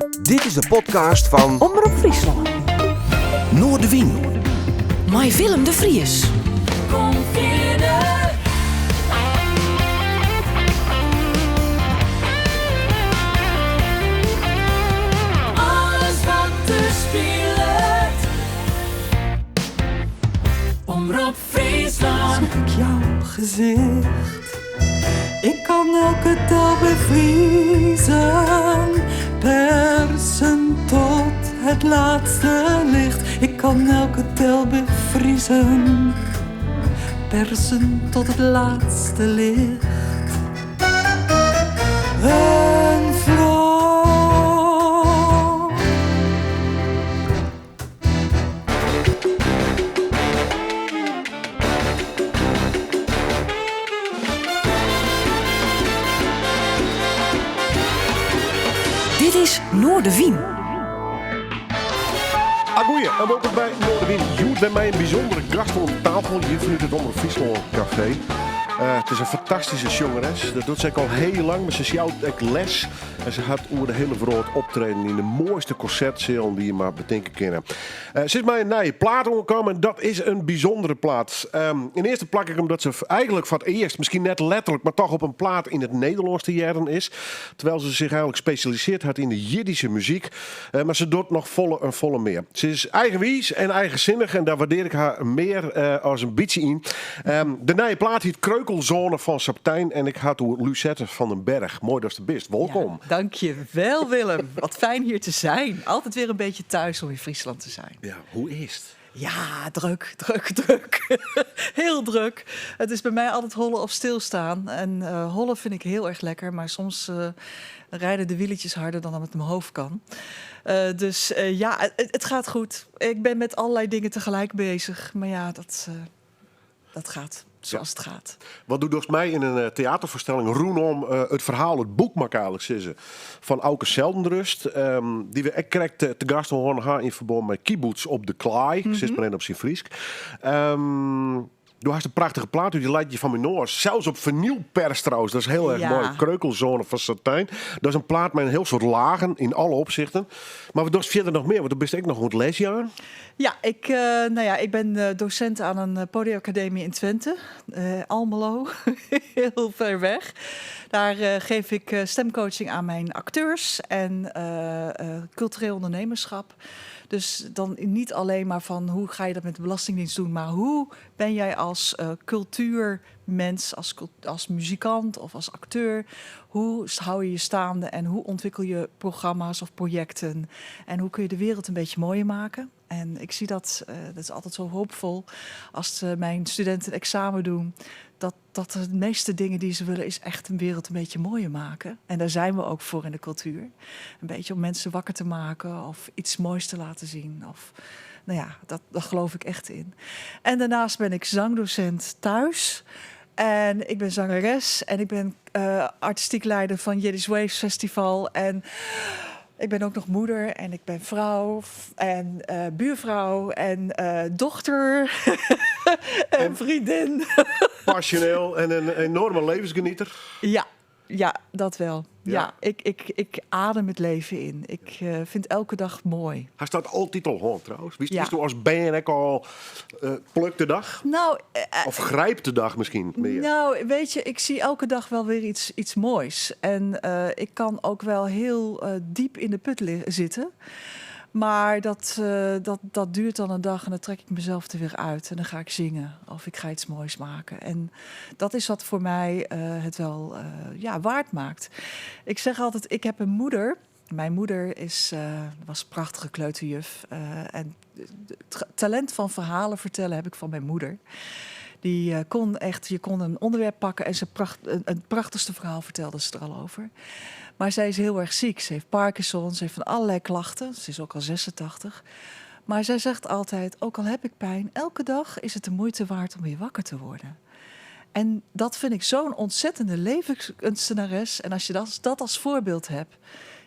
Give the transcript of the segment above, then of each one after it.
Dit is de podcast van Omroep Friesland. Noordewien. Met Willem de Vries. Kom binnen. Alles wat er speelt. Omroep Friesland. Zag ik jouw gezicht. Ik kan elke dag bevriezen. Persen tot het laatste licht. Ik kan elke tel bevriezen. Persen tot het laatste licht. Een vrouw. Dit is Noordewien. Goeie, en welkom bij Noordewien. Joet bij mij een bijzondere gast op tafel hier vanuit het Omroep Friesland Café. Het is een fantastische jongeres. Dat doet ze al heel lang, maar ze sjouwt ook les. En ze gaat over de hele wereld optreden in de mooiste concertzaal die je maar bedenken kunnen. Ze is mij een nieuwe plaat omgekomen en dat is een bijzondere plaat. In eerste plak ik omdat ze eigenlijk voor het eerst, misschien net letterlijk, maar toch op een plaat in het Nederlands te jaren is. Terwijl ze zich eigenlijk specialiseerd had in de Jiddische muziek. Maar ze doet nog volle meer. Ze is eigenwijs en eigenzinnig en daar waardeer ik haar meer als een beetje in. De nieuwe plaat heet Kreukelzone van Saptijn en ik ga door Lucette van den Berg. Mooi dat je er bent. Welkom. Ja, dankjewel Willem. Wat fijn hier te zijn. Altijd weer een beetje thuis om in Friesland te zijn. Ja, hoe is het? Ja, druk. Heel druk. Het is bij mij altijd hollen of stilstaan. En hollen vind ik heel erg lekker, maar soms rijden de wieletjes harder dan het mijn hoofd kan. Dus het gaat goed. Ik ben met allerlei dingen tegelijk bezig. Maar ja, dat gaat zoals het gaat. Wat doet volgens mij in een theatervoorstelling rondom het verhaal, het boek mag ik eigenlijk zeggen, van Auke Seldendrust. Die we echt correct te gast horen in verband met Kibbutz op de Klaai. Mm-hmm. Zit maar in op zijn Friesk. Du hast een prachtige plaat, die leidt je van mijn noord. Zelfs op vinylpers trouwens, dat is heel erg mooi. Kreukelzone van Satijn. Dat is een plaat met een heel soort lagen in alle opzichten. Maar wat doe je verder nog meer? Want er best ik nog een lesjaar. Ja, ik ben docent aan een podiumacademie in Twente. Almelo, heel ver weg. Daar geef ik stemcoaching aan mijn acteurs en cultureel ondernemerschap. Dus dan niet alleen maar van hoe ga je dat met de Belastingdienst doen, maar hoe ben jij als cultuurmens, als muzikant of als acteur, hoe hou je je staande en hoe ontwikkel je programma's of projecten en hoe kun je de wereld een beetje mooier maken? En ik zie dat is altijd zo hoopvol als mijn studenten examen doen. Dat de meeste dingen die ze willen is echt een wereld een beetje mooier maken. En daar zijn we ook voor in de cultuur. Een beetje om mensen wakker te maken of iets moois te laten zien. Of, dat geloof ik echt in. En daarnaast ben ik zangdocent thuis. En ik ben zangeres en ik ben artistiek leider van Yiddish Waves Festival. En ik ben ook nog moeder en ik ben vrouw en buurvrouw en dochter en vriendin. Passioneel en een enorme levensgenieter. Ja, dat wel. Ja, ik adem het leven in. Ik vind elke dag mooi. Hij staat altijd al hoor trouwens. Wist je als BNR al pluk de dag? Nou, of grijpt de dag misschien meer? Nou, weet je, ik zie elke dag wel weer iets moois. En ik kan ook wel heel diep in de put zitten. Maar dat duurt dan een dag en dan trek ik mezelf er weer uit. En dan ga ik zingen of ik ga iets moois maken. En dat is wat voor mij het wel waard maakt. Ik zeg altijd, ik heb een moeder. Mijn moeder was een prachtige kleuterjuf. En het talent van verhalen vertellen heb ik van mijn moeder. Die je kon een onderwerp pakken en het prachtigste verhaal vertelde ze er al over. Maar zij is heel erg ziek. Ze heeft Parkinson, ze heeft van allerlei klachten. Ze is ook al 86. Maar zij zegt altijd, ook al heb ik pijn, elke dag is het de moeite waard om weer wakker te worden. En dat vind ik zo'n ontzettende levenskunstenares. En als je dat als voorbeeld hebt,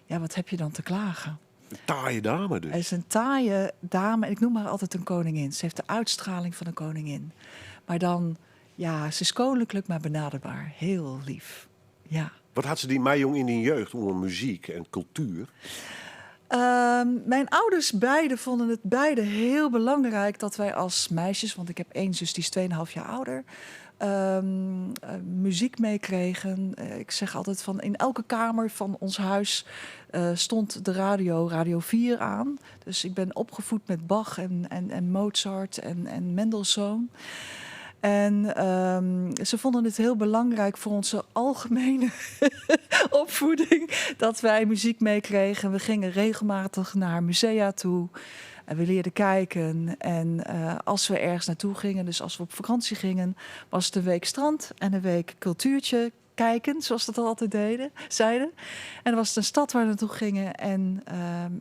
ja, wat heb je dan te klagen? Een taaie dame dus. Hij is een taaie dame en ik noem haar altijd een koningin. Ze heeft de uitstraling van een koningin. Maar dan, ja, ze is koninklijk, maar benaderbaar. Heel lief, ja. Wat had ze die mij jong in die jeugd onder muziek en cultuur? Mijn ouders beiden vonden het heel belangrijk dat wij als meisjes, want ik heb één zus die is 2,5 jaar ouder, muziek meekregen. Ik zeg altijd van in elke kamer van ons huis stond de Radio 4 aan. Dus ik ben opgevoed met Bach en Mozart en Mendelssohn. En ze vonden het heel belangrijk voor onze algemene opvoeding dat wij muziek meekregen. We gingen regelmatig naar musea toe. En we leerden kijken. En als we ergens naartoe gingen, dus als we op vakantie gingen, was het een week strand en een week cultuurtje kijken, zoals dat altijd zeiden. En dan was het een stad waar we naartoe gingen. En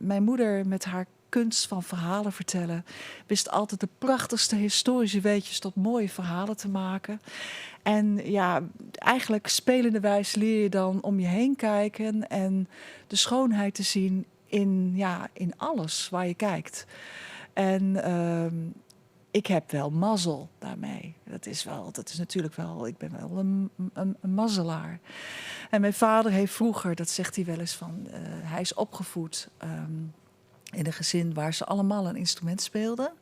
mijn moeder met haar kunst van verhalen vertellen wist altijd de prachtigste historische weetjes tot mooie verhalen te maken. En ja, eigenlijk spelenderwijs leer je dan om je heen kijken en de schoonheid te zien in alles waar je kijkt. En ik heb wel mazzel daarmee. Dat is natuurlijk wel, ik ben wel een mazzelaar. En mijn vader heeft vroeger, dat zegt hij wel eens van, hij is opgevoed in een gezin waar ze allemaal een instrument speelden.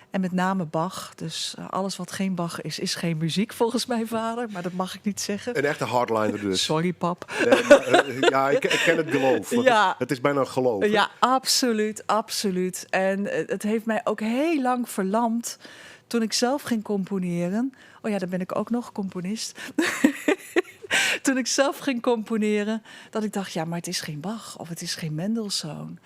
En met name Bach. Dus alles wat geen Bach is geen muziek volgens mijn vader. Maar dat mag ik niet zeggen. Een echte hardliner dus. Sorry, pap. Nee, maar, ja, ik ken het geloof. Ja. Het is bijna een geloof. Hè? Ja, absoluut, absoluut. En het heeft mij ook heel lang verlamd toen ik zelf ging componeren. Oh ja, dan ben ik ook nog componist. Toen ik zelf ging componeren, dat ik dacht, ja, maar het is geen Bach of het is geen Mendelssohn.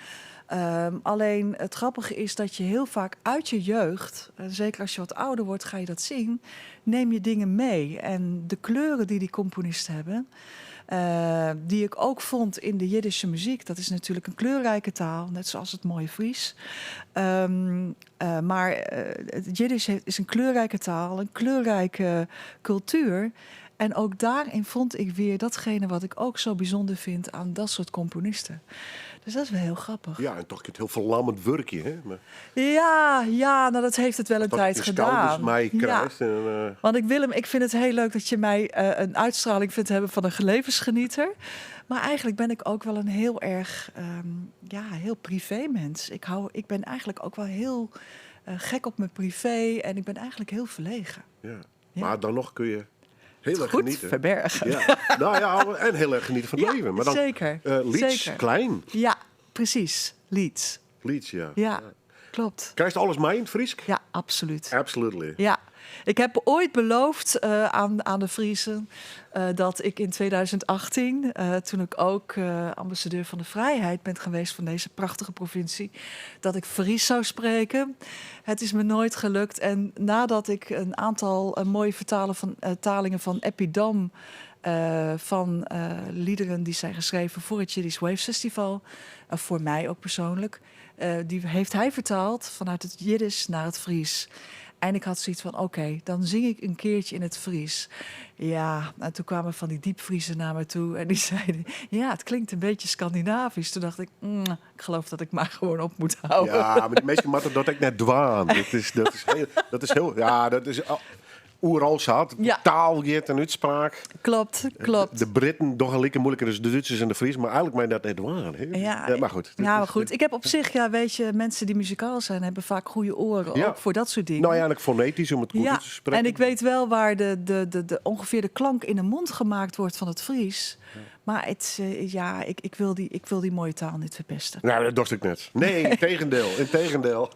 Alleen het grappige is dat je heel vaak uit je jeugd, en zeker als je wat ouder wordt, ga je dat zien, neem je dingen mee. En de kleuren die componisten hebben, die ik ook vond in de Jiddische muziek, dat is natuurlijk een kleurrijke taal, net zoals het mooie Fries. Maar het Jiddisch is een kleurrijke taal, een kleurrijke cultuur. En ook daarin vond ik weer datgene wat ik ook zo bijzonder vind aan dat soort componisten. Dus dat is wel heel grappig. Ja, en toch het heel verlammend werkje, hè? Maar Ja, nou dat heeft het wel een tijd gedaan. Mij krijgt. Ja. En, Want ik vind het heel leuk dat je mij een uitstraling vindt hebben van een levensgenieter. Maar eigenlijk ben ik ook wel een heel erg heel privé mens. Ik ben eigenlijk ook wel heel gek op mijn privé en ik ben eigenlijk heel verlegen. ja. Ja. Maar dan nog kun je heel erg Goed genieten. verbergen. Ja. Nou ja, en heel erg genieten van het Ja, leven. Maar dan, zeker. Leeds, Zeker. klein. Ja, precies. Leeds. Leeds, ja. Ja, klopt. Krijg je alles mee in het Fries? Ja, absoluut. Absolutely. Ja, ik heb ooit beloofd aan de Friezen dat ik in 2018, toen ik ook ambassadeur van de vrijheid ben geweest van deze prachtige provincie, dat ik Fries zou spreken. Het is me nooit gelukt. En nadat ik een aantal mooie vertalingen van Epidam, van liederen die zijn geschreven voor het Yiddish Waves Festival, voor mij ook persoonlijk, die heeft hij vertaald vanuit het Jiddisch naar het Fries. En ik had zoiets van, oké, dan zing ik een keertje in het Fries. Ja, en toen kwamen van die diepvriezen naar me toe en die zeiden, ja, het klinkt een beetje Scandinavisch. Toen dacht ik, ik geloof dat ik maar gewoon op moet houden. Ja, maar de meeste matten dat ik net dwaan. Dat is oeral zat. Ja. Taal, en uitspraak. Klopt. De Britten toch een lekker moeilijker, dus de Duitsers en de Fries. Maar eigenlijk mij dat net dwaan. Ja, maar goed. Ja, maar goed. Ik heb op zich, weet je, mensen die muzikaal zijn, hebben vaak goede oren. Ja. Ook voor dat soort dingen. Nou ja, eigenlijk fonetisch om het goed te spreken. En ik weet wel waar ongeveer de klank in de mond gemaakt wordt van het Fries. Maar ik wil die mooie taal niet verpesten. Nou, dat dacht ik net. Nee, integendeel.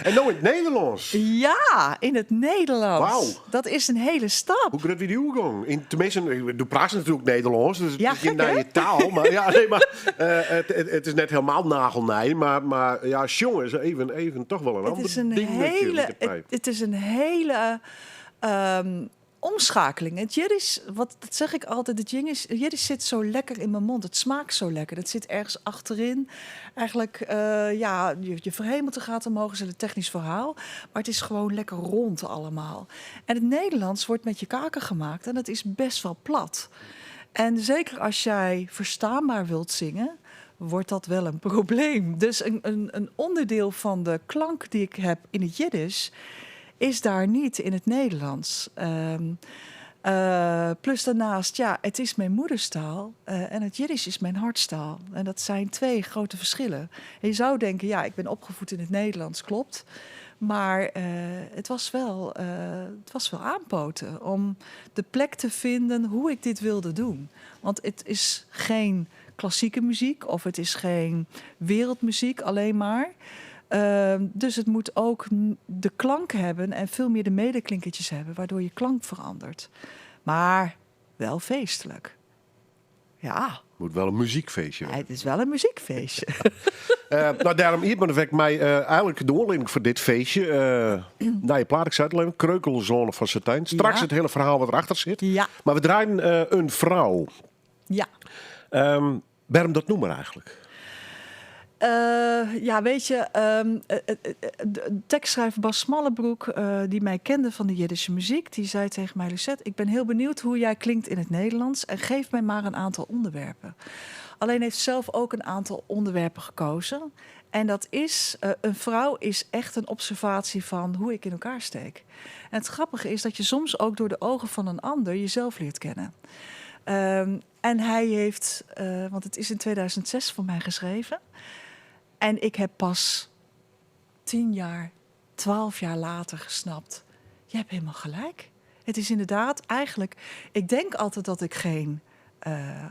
En nou in het Nederlands. Ja, in het Nederlands. Wauw. Dat is een hele stap. Hoe gaat die overgang? Tenminste, du praat natuurlijk Nederlands, dus het Ja, is niet gek, naar hè? je taal. Maar het is net helemaal nagelnij. Maar ja, jongen, is even toch wel een ander ding. Het is een hele omschakeling. Het Jiddisch, dat zeg ik altijd, het Jiddisch zit zo lekker in mijn mond. Het smaakt zo lekker. Dat zit ergens achterin. Eigenlijk, je verhemelte gaat omhoog, is een technisch verhaal. Maar het is gewoon lekker rond allemaal. En het Nederlands wordt met je kaken gemaakt. En dat is best wel plat. En zeker als jij verstaanbaar wilt zingen, wordt dat wel een probleem. Dus een onderdeel van de klank die ik heb in het Jiddisch is daar niet in het Nederlands. Plus daarnaast, ja, het is mijn moederstaal en het Jiddisch is mijn hartstaal. En dat zijn 2 grote verschillen. En je zou denken, ja, ik ben opgevoed in het Nederlands, klopt. Maar het was wel aanpoten om de plek te vinden hoe ik dit wilde doen. Want het is geen klassieke muziek of het is geen wereldmuziek alleen maar. Dus het moet ook de klank hebben en veel meer de medeklinkertjes hebben, waardoor je klank verandert. Maar wel feestelijk. Ja. Moet wel een muziekfeestje. Het is wel een muziekfeestje. Nou, daarom hier ben ik mij eigenlijk de oorleving voor dit feestje. Naar je plaat, ik zei het al even, Kreukelzone van Satijn. Straks Ja. het hele verhaal wat erachter zit. Ja. Maar we draaien een vrouw. Ja. Waarom dat noemen eigenlijk? Ja, weet je, de tekstschrijver Bas Smallebroek, die mij kende van de Jiddische muziek, die zei tegen mij: Lucette, ik ben heel benieuwd hoe jij klinkt in het Nederlands en geef mij maar een aantal onderwerpen. Alleen heeft zelf ook een aantal onderwerpen gekozen. En dat is, een vrouw is echt een observatie van hoe ik in elkaar steek. En het grappige is dat je soms ook door de ogen van een ander jezelf leert kennen. En hij heeft, want het is in 2006 voor mij geschreven. En ik heb pas 10 jaar, 12 jaar later gesnapt. Je hebt helemaal gelijk. Het is inderdaad eigenlijk... Ik denk altijd dat ik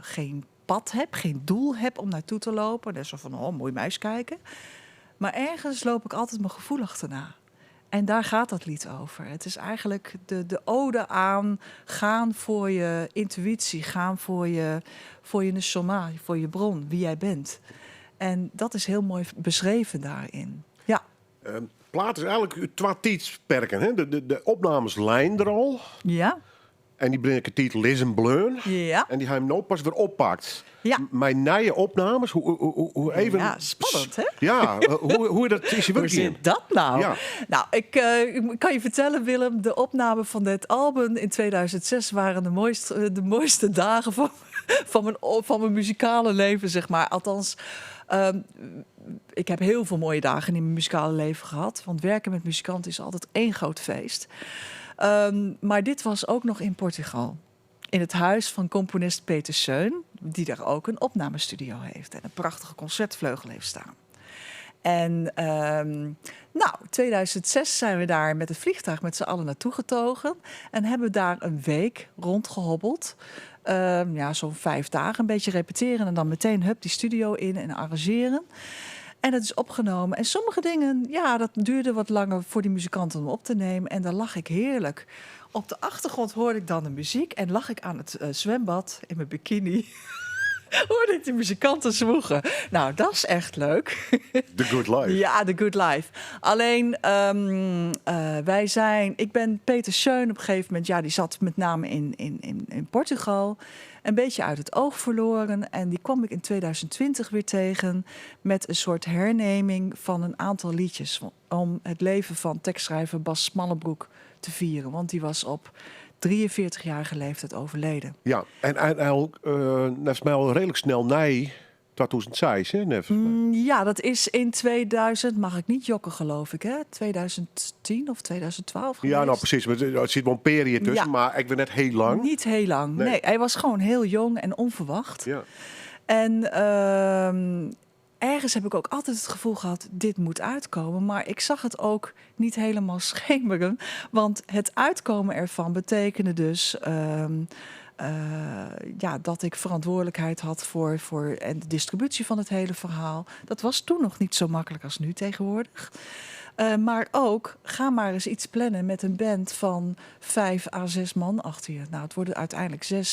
geen pad heb, geen doel heb om naartoe te lopen. Dat is zo van, oh, mooi muis kijken. Maar ergens loop ik altijd mijn gevoel achterna. En daar gaat dat lied over. Het is eigenlijk de ode aan gaan voor je intuïtie, gaan voor je neshama, voor je bron, wie jij bent. En dat is heel mooi beschreven daarin. Ja. Plaat is eigenlijk 2 tijdsperken. Hè? De opnames lijnen er al. Ja. En die brengen de titel Listen Bleun. Ja. En die hij hem nou pas weer oppakt. Ja. Mijn nieuwe opnames, hoe even... Ja, spannend, hè? Ja, hoe dat is je Hoe werk in? zit dat nou? Ja. Nou, ik kan je vertellen, Willem, de opname van dit album in 2006 waren de mooiste dagen van mijn muzikale leven, zeg maar. Althans, ik heb heel veel mooie dagen in mijn muzikale leven gehad. Want werken met muzikanten is altijd 1 groot feest. Maar dit was ook nog in Portugal. In het huis van componist Peter Seun, die daar ook een opnamestudio heeft en een prachtige concertvleugel heeft staan. En 2006 zijn we daar met het vliegtuig met z'n allen naartoe getogen en hebben daar een week rondgehobbeld. Zo'n 5 dagen, een beetje repeteren en dan meteen die studio in en arrangeren. En dat is opgenomen. En sommige dingen, ja, dat duurde wat langer voor die muzikanten om op te nemen. En daar lag ik heerlijk. Op de achtergrond hoorde ik dan de muziek en lag ik aan het zwembad in mijn bikini. Hoorde ik die muzikanten zwoegen. Nou, dat is echt leuk. The Good Life. Ja, The Good Life. Alleen, ik ben Peter Seun op een gegeven moment, ja, die zat met name in Portugal. Een beetje uit het oog verloren. En die kwam ik in 2020 weer tegen met een soort herneming van een aantal liedjes. Om het leven van tekstschrijver Bas Smallebroek te vieren. Want die was op 43-jarige leeftijd overleden. Ja, en eigenlijk is mij al redelijk snel na 2006, hè? Ja, dat is in 2000, mag ik niet jokken geloof ik, hè? 2010 of 2012 geweest. Ja, nou precies. Er zit wel een periode tussen, Ja. maar ik ben net heel lang. Niet heel lang. Nee. Nee, hij was gewoon heel jong en onverwacht. Ja. En ergens heb ik ook altijd het gevoel gehad, dit moet uitkomen. Maar ik zag het ook niet helemaal schemeren. Want het uitkomen ervan betekende dus dat ik verantwoordelijkheid had voor en de distributie van het hele verhaal. Dat was toen nog niet zo makkelijk als nu tegenwoordig. Maar ook, ga maar eens iets plannen met een band van 5 à 6 man achter je. Nou, het worden uiteindelijk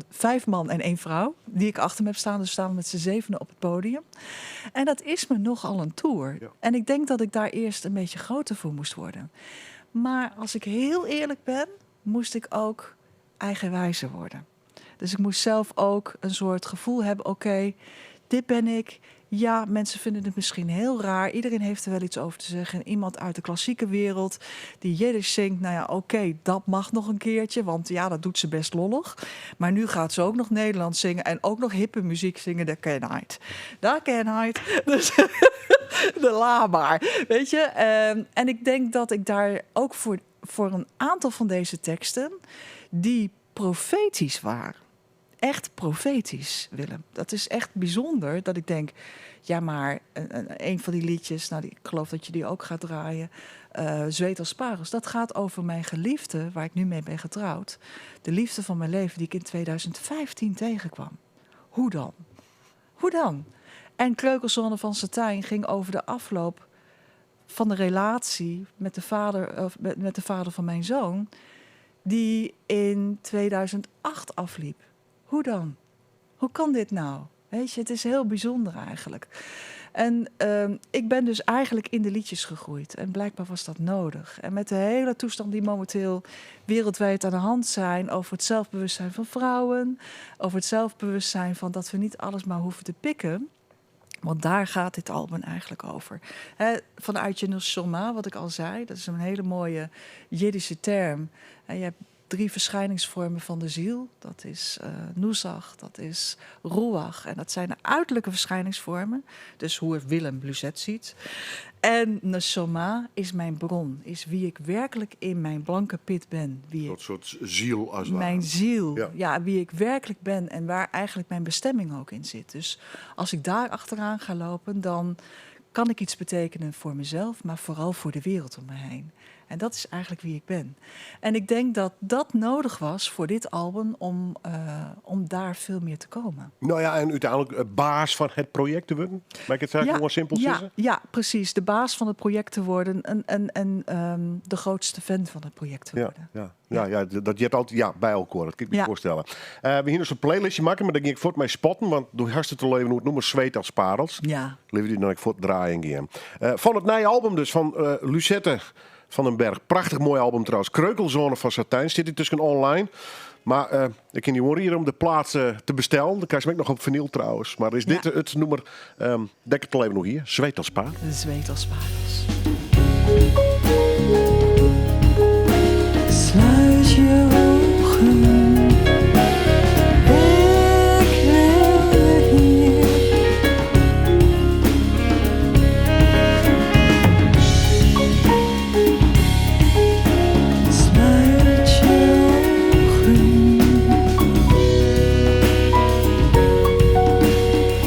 5 man en 1 vrouw die ik achter me heb staan. Dus staan we met z'n 7 op het podium. En dat is me nogal een tour. Ja. En ik denk dat ik daar eerst een beetje groter voor moest worden. Maar als ik heel eerlijk ben, moest ik ook eigenwijzer worden. Dus ik moest zelf ook een soort gevoel hebben, oké, dit ben ik. Ja, mensen vinden het misschien heel raar. Iedereen heeft er wel iets over te zeggen. En iemand uit de klassieke wereld die Jiddisch zingt, nou ja, oké, dat mag nog een keertje. Want ja, dat doet ze best lollig. Maar nu gaat ze ook nog Nederlands zingen en ook nog hippe muziek zingen. Dat kan niet. Dat kan niet. Dus de la maar. Weet je? En ik denk dat ik daar ook voor een aantal van deze teksten, die profetisch waren. Echt profetisch, Willem. Dat is echt bijzonder dat ik denk... ja, maar een van die liedjes... nou, ik geloof dat je die ook gaat draaien... Zweet als parels. Dat gaat over mijn geliefde... waar ik nu mee ben getrouwd. De liefde van mijn leven die ik in 2015 tegenkwam. Hoe dan? Hoe dan? En Kreukelsonne van Satijn ging over de afloop... van de relatie met de vader van mijn zoon... die in 2008 afliep. Hoe dan? Hoe kan dit nou? Weet je, het is heel bijzonder eigenlijk. En ik ben dus eigenlijk in de liedjes gegroeid. En blijkbaar was dat nodig. En met de hele toestand die momenteel wereldwijd aan de hand zijn... over het zelfbewustzijn van vrouwen... over het zelfbewustzijn van dat we niet alles maar hoeven te pikken... want daar gaat dit album eigenlijk over. Vanuit je neshama, wat ik al zei... dat is een hele mooie Jiddische term. En je hebt 3 verschijningsvormen van de ziel. Dat is Nuzach, dat is Ruach. En dat zijn de uiterlijke verschijningsvormen. Dus hoe Willem Bluzet ziet. En neshama is mijn bron. Is wie ik werkelijk in mijn blanke pit ben. Een soort ziel als het ware. Mijn ziel. Ja. Ja, wie ik werkelijk ben. En waar eigenlijk mijn bestemming ook in zit. Dus als ik daar achteraan ga lopen... dan kan ik iets betekenen voor mezelf... maar vooral voor de wereld om me heen. En dat is eigenlijk wie ik ben. En ik denk dat dat nodig was voor dit album om daar veel meer te komen. Nou ja, en uiteindelijk baas van het project te worden. Mag ik het zeggen, gewoon simpel zeggen? Ja, precies. De baas van het project te worden en de grootste fan van het project te worden. Ja, dat je het altijd bij elkaar. Dat kan ik me voorstellen. We hier dus een playlistje maken, maar dan ging ik voor mij spotten. Want door hartstikke te leven hoe het noemen zweet als parels. Ja. Liever die dan ik voor het draaien gaan. Van het nieuwe album dus, van Lucette van den Berg. Prachtig mooi album trouwens. Kreukelsonne van Satijn. Zit hij tussen online. Maar ik kan niet horen hier om de plaats te bestellen. Dan krijg je hem ook nog op vinyl trouwens. Maar is dit het nummer, dek het al even nog hier. Zweet als parels. Zweet als parels. Sluit je ogen. Ik wil hier. Sluit je ogen.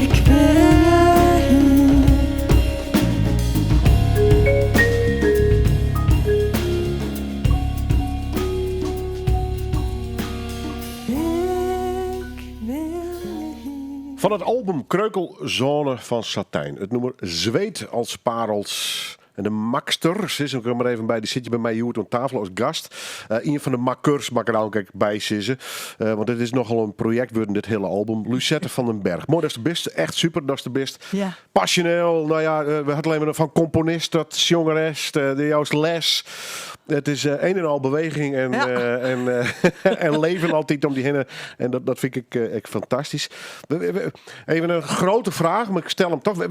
Ik wil hier. Van het album Kreukelsonne van Satijn. Het nummer Zweet als parels. En de makster, ik kom er even bij, die zit je bij mij hier aan tafel als gast. Een van de makkers mag er ook bij zitten. Want dit is nogal een project worden, dit hele album. Lucette van den Berg. Mooi, dat is de best. Echt super, dat is de best. Ja. Passioneel, nou ja, we hadden alleen maar van componist tot zangeres, de juist les. Het is een en al beweging en leven altijd om die heen. En dat vind ik fantastisch. Even een grote vraag, maar ik stel hem toch.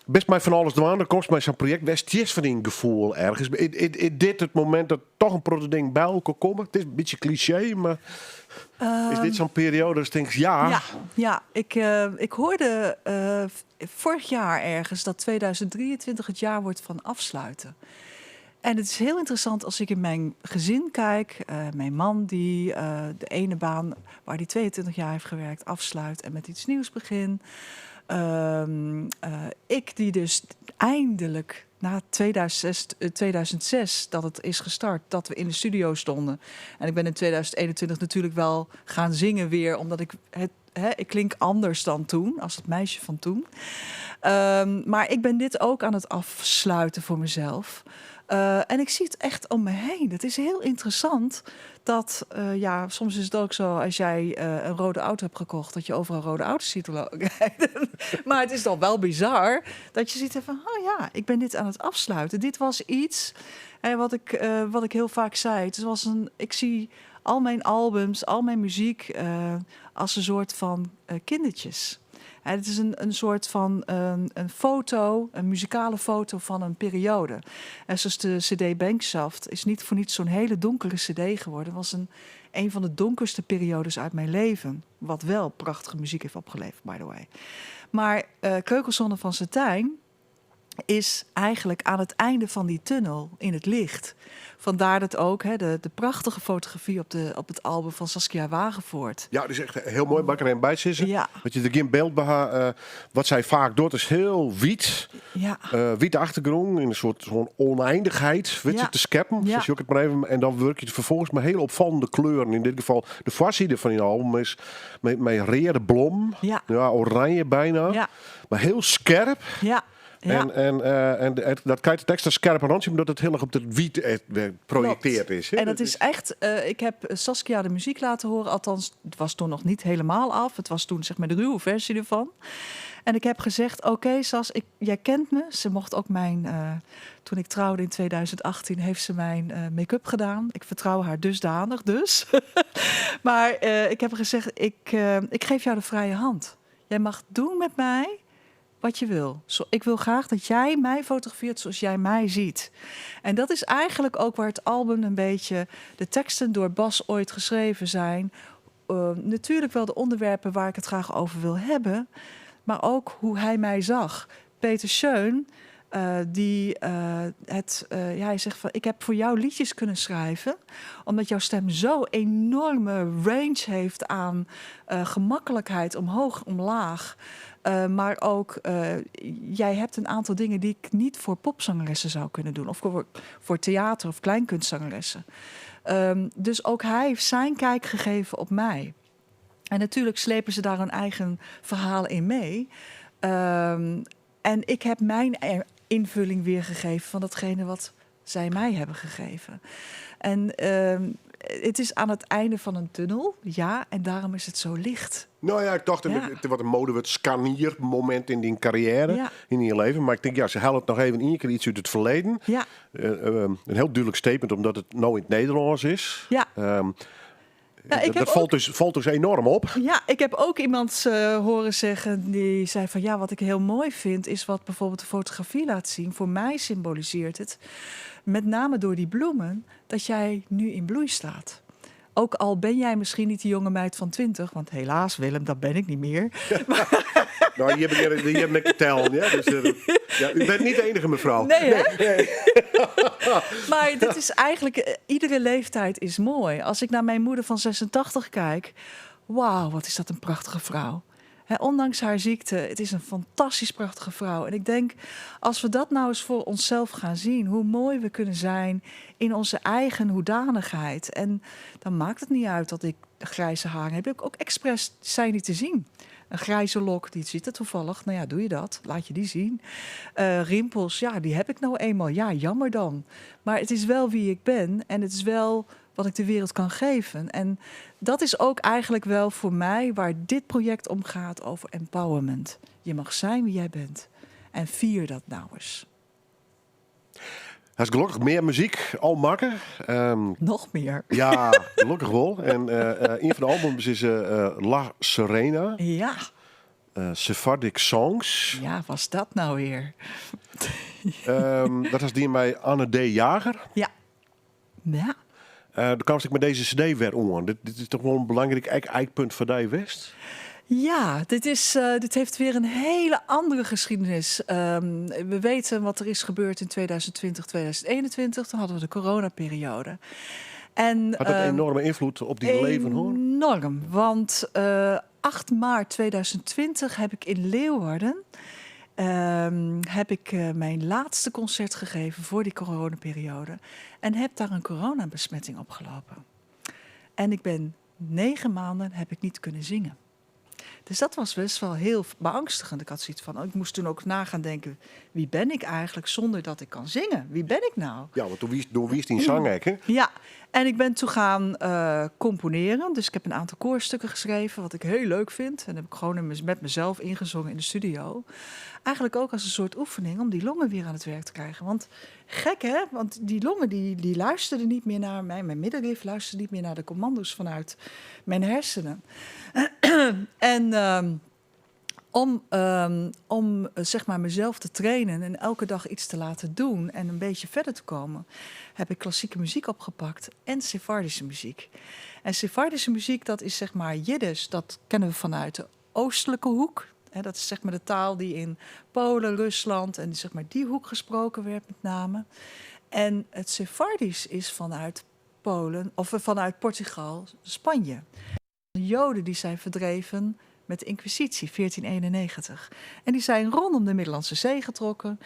Best mij van alles doen. Er komt mij zo'n project. West van een gevoel ergens. Is dit het moment dat toch een proto-ding bij elkaar komen? Het is een beetje cliché, maar is dit zo'n periode dat je denkt, Ja, ik hoorde vorig jaar ergens dat 2023 het jaar wordt van afsluiten. En het is heel interessant als ik in mijn gezin kijk. Mijn man die de ene baan waar hij 22 jaar heeft gewerkt afsluit en met iets nieuws begin. Ik die dus eindelijk na 2006 dat het is gestart, dat we in de studio stonden. En ik ben in 2021 natuurlijk wel gaan zingen weer, omdat ik klink anders dan toen, als het meisje van toen. Maar ik ben dit ook aan het afsluiten voor mezelf. En ik zie het echt om me heen. Het is heel interessant dat, soms is het ook zo als jij een rode auto hebt gekocht, dat je overal rode auto's ziet rijden. Maar het is dan wel bizar dat je ziet van, ik ben dit aan het afsluiten. Dit was iets, wat ik heel vaak zei. Ik zie al mijn albums, al mijn muziek als een soort van kindertjes. Het is een soort van een foto, een muzikale foto van een periode. En zoals de CD Bankshaft is niet voor niets zo'n hele donkere CD geworden. Het was een van de donkerste periodes uit mijn leven. Wat wel prachtige muziek heeft opgeleverd, by the way. Maar Kreukelsonne van Satijn is eigenlijk aan het einde van die tunnel in het licht. Vandaar dat ook de prachtige fotografie op het album van Saskia Wagevoort. Ja, dat is echt heel mooi. Mag ik er een bij zitten? Ja. Dat je er geen beeld bij haar. Wat zij vaak doet is heel wit. Ja, Witte achtergrond in een soort zo'n oneindigheid. Weet je, Ja. te scheppen. Ja. Zoals je ook het maar even. En dan werk je vervolgens met hele opvallende kleuren. In dit geval de voorzijde van je album is met rode blom. Ja. Ja, oranje bijna. ja, Maar heel scherp. ja. Ja. En dat kijkt het extra scherp randje, omdat het heel erg op het wiet projecteerd is. Hè? En dat is echt, ik heb Saskia de muziek laten horen, althans, het was toen nog niet helemaal af. Het was toen zeg maar de ruwe versie ervan. En ik heb gezegd, oké, Sas, jij kent me. Ze mocht ook toen ik trouwde in 2018, heeft ze mijn make-up gedaan. Ik vertrouw haar dusdanig dus. Maar ik heb gezegd, ik geef jou de vrije hand. Jij mag doen met mij wat je wil. Ik wil graag dat jij mij fotografeert zoals jij mij ziet. En dat is eigenlijk ook waar het album een beetje, de teksten door Bas ooit geschreven zijn. Natuurlijk wel de onderwerpen waar ik het graag over wil hebben, maar ook hoe hij mij zag. Peter Schön, hij zegt van, ik heb voor jou liedjes kunnen schrijven, omdat jouw stem zo enorme range heeft aan gemakkelijkheid, omhoog, omlaag. Maar ook, jij hebt een aantal dingen die ik niet voor popzangeressen zou kunnen doen. Of voor theater- of kleinkunstzangeressen. Dus ook hij heeft zijn kijk gegeven op mij. En natuurlijk slepen ze daar een eigen verhaal in mee. En ik heb mijn invulling weergegeven van datgene wat zij mij hebben gegeven. En het is aan het einde van een tunnel, ja, en daarom is het zo licht. Nou ja, ik dacht, Ja. het wordt een modewet scharniermoment in die carrière, Ja. in je leven. Maar ik denk, ja, ze halen het nog even in, je keer iets uit het verleden. Ja, Een heel duidelijk statement, omdat het nou in het Nederlands is. ja. Ik heb Dat valt dus enorm op. Ja, ik heb ook iemand horen zeggen die zei van ja, wat ik heel mooi vind is wat bijvoorbeeld de fotografie laat zien. Voor mij symboliseert het, met name door die bloemen, dat jij nu in bloei staat. Ook al ben jij misschien niet die jonge meid van 20, want helaas Willem, dat ben ik niet meer. Nou, die heb ik geteld. Ja? Dus, ja, u bent niet de enige mevrouw. Nee, hè? Maar dit is eigenlijk, iedere leeftijd is mooi. Als ik naar mijn moeder van 86 kijk, wauw, wat is dat een prachtige vrouw. Ondanks haar ziekte, het is een fantastisch prachtige vrouw. En ik denk, als we dat nou eens voor onszelf gaan zien, hoe mooi we kunnen zijn in onze eigen hoedanigheid. En dan maakt het niet uit dat ik grijze haren heb. Ik ook expres zijn die te zien. Een grijze lok, die zit er toevallig. Nou ja, doe je dat? Laat je die zien. Rimpels, ja, die heb ik nou eenmaal. Ja, jammer dan. Maar het is wel wie ik ben. En het is wel wat ik de wereld kan geven. En dat is ook eigenlijk wel voor mij waar dit project om gaat, over empowerment. Je mag zijn wie jij bent. En vier dat nou eens. Hij is gelukkig meer muziek al maken. Nog meer. Ja, gelukkig wel. En een van de albums is La Serena, Ja, Sephardic Songs. ja, was dat nou weer? Dat was die bij Anne D. Jager. Ja. Ja. Dan kwam ik met deze cd weer om. Dit is toch wel een belangrijk eikpunt voor die West? Ja, dit heeft weer een hele andere geschiedenis. We weten wat er is gebeurd in 2020, 2021. Toen hadden we de coronaperiode. En, Had dat een enorme invloed op die leven, hoor? Enorm, want 8 maart 2020 heb ik in Leeuwarden mijn laatste concert gegeven voor die coronaperiode. En heb daar een coronabesmetting opgelopen. En ik ben 9 maanden heb ik niet kunnen zingen. Dus dat was best wel heel beangstigend. Ik had zoiets van, ik moest toen ook na gaan denken, wie ben ik eigenlijk zonder dat ik kan zingen? Wie ben ik nou? Ja, want toen wies die zanghek, hè? Ja, en ik ben toen gaan componeren. Dus ik heb een aantal koorstukken geschreven, wat ik heel leuk vind. En heb ik gewoon met mezelf ingezongen in de studio. Eigenlijk ook als een soort oefening om die longen weer aan het werk te krijgen. Want gek, hè? Want die longen die luisterden niet meer naar mij. Mijn middenrif luisterde niet meer naar de commando's vanuit mijn hersenen. En om zeg maar mezelf te trainen en elke dag iets te laten doen en een beetje verder te komen, heb ik klassieke muziek opgepakt en Sephardische muziek. En Sephardische muziek, dat is zeg maar Jiddisch, dat kennen we vanuit de oostelijke hoek. Hè, dat is zeg maar de taal die in Polen, Rusland en zeg maar die hoek gesproken werd met name. En het Sephardisch is vanuit Polen of vanuit Portugal, Spanje. De Joden die zijn verdreven met de Inquisitie, 1491. En die zijn rondom de Middellandse Zee getrokken,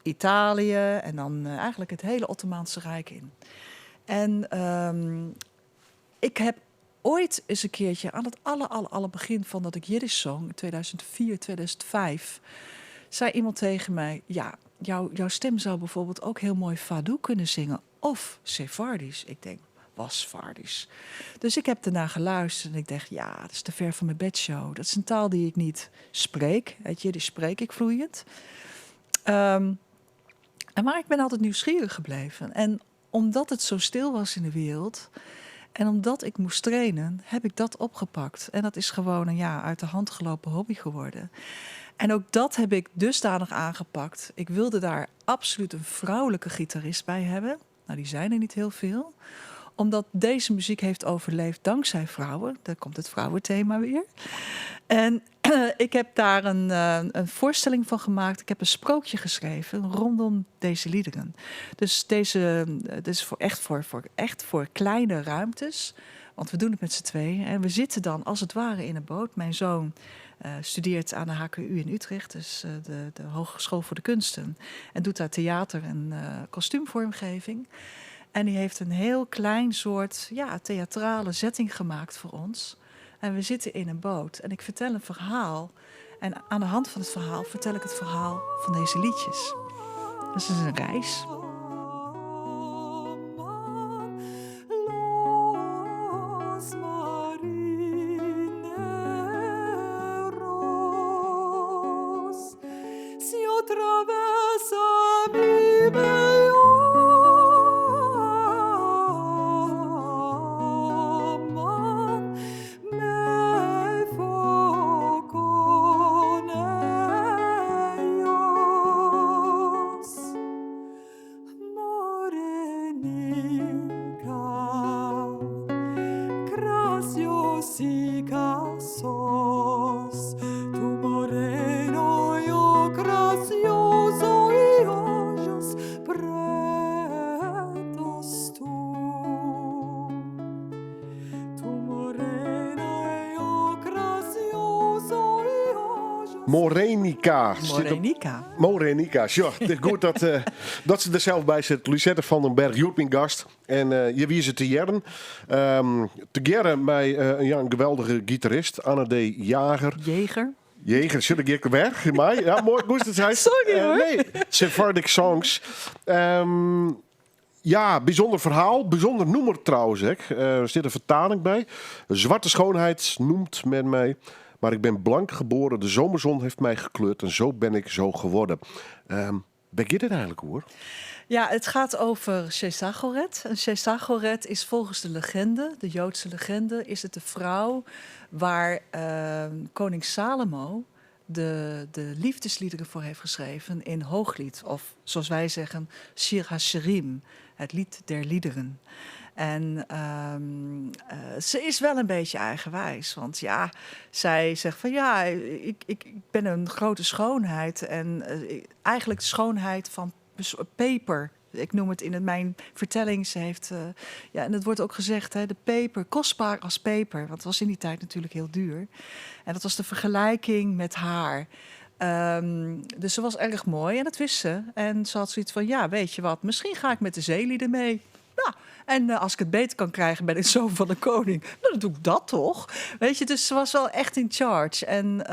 Italië en dan eigenlijk het hele Ottomaanse Rijk in. En ik heb ooit eens een keertje aan het aller begin van dat ik Jiddisch zong, in 2004, 2005, zei iemand tegen mij, ja, jouw stem zou bijvoorbeeld ook heel mooi Fado kunnen zingen of Sephardisch. Ik denk, was Sephardisch. Dus ik heb ernaar geluisterd en ik dacht, ja, dat is te ver van mijn bedshow. Dat is een taal die ik niet spreek. Het Jiddisch spreek ik vloeiend. Maar ik ben altijd nieuwsgierig gebleven. En omdat het zo stil was in de wereld en omdat ik moest trainen, heb ik dat opgepakt. En dat is gewoon een uit de hand gelopen hobby geworden. En ook dat heb ik dusdanig aangepakt. Ik wilde daar absoluut een vrouwelijke gitarist bij hebben. Nou, die zijn er niet heel veel. Omdat deze muziek heeft overleefd dankzij vrouwen. Daar komt het vrouwenthema weer. En ik heb daar een voorstelling van gemaakt. Ik heb een sprookje geschreven rondom deze liederen. Dus deze is echt voor kleine ruimtes. Want we doen het met z'n tweeën. En we zitten dan als het ware in een boot. Mijn zoon studeert aan de HKU in Utrecht. Dus de Hogeschool voor de Kunsten. En doet daar theater en kostuumvormgeving. En die heeft een heel klein soort theatrale setting gemaakt voor ons. En we zitten in een boot. En ik vertel een verhaal. En aan de hand van het verhaal vertel ik het verhaal van deze liedjes. Dus het is een reis. Morenica. Morenica, ja. Het is goed dat ze er zelf bij zit. Lucette van den Berg, mijn gast. En je wie ze te jaren. Te jaren bij een geweldige gitarist, Anne D. Jager. Jeger, zit ik weg? Maar ja, mooi, goed dat hij. Sorry hoor. Nee, Sephardic Songs. Bijzonder verhaal. Bijzonder noemer trouwens. Er zit een vertaling bij. Zwarte schoonheid noemt men mij. Maar ik ben blank geboren, de zomerzon heeft mij gekleurd en zo ben ik zo geworden. Ben je dit eigenlijk hoor? Ja, het gaat over Shesagoret. En Shesagoret is volgens de legende, de Joodse legende, is het de vrouw waar koning Salomo de liefdesliederen voor heeft geschreven in Hooglied. Of zoals wij zeggen, Shir HaShirim, het lied der liederen. En ze is wel een beetje eigenwijs. Want zij zegt van ik ben een grote schoonheid. En eigenlijk de schoonheid van peper. Ik noem het in mijn vertelling. Ze heeft, en het wordt ook gezegd, de peper, kostbaar als peper. Want het was in die tijd natuurlijk heel duur. En dat was de vergelijking met haar. Dus ze was erg mooi en dat wist ze. En ze had zoiets van, weet je wat, misschien ga ik met de zeelieden mee. Nou, en als ik het beter kan krijgen, ben ik zoon van de koning. Nou, dan doe ik dat toch. Weet je, dus ze was wel echt in charge. En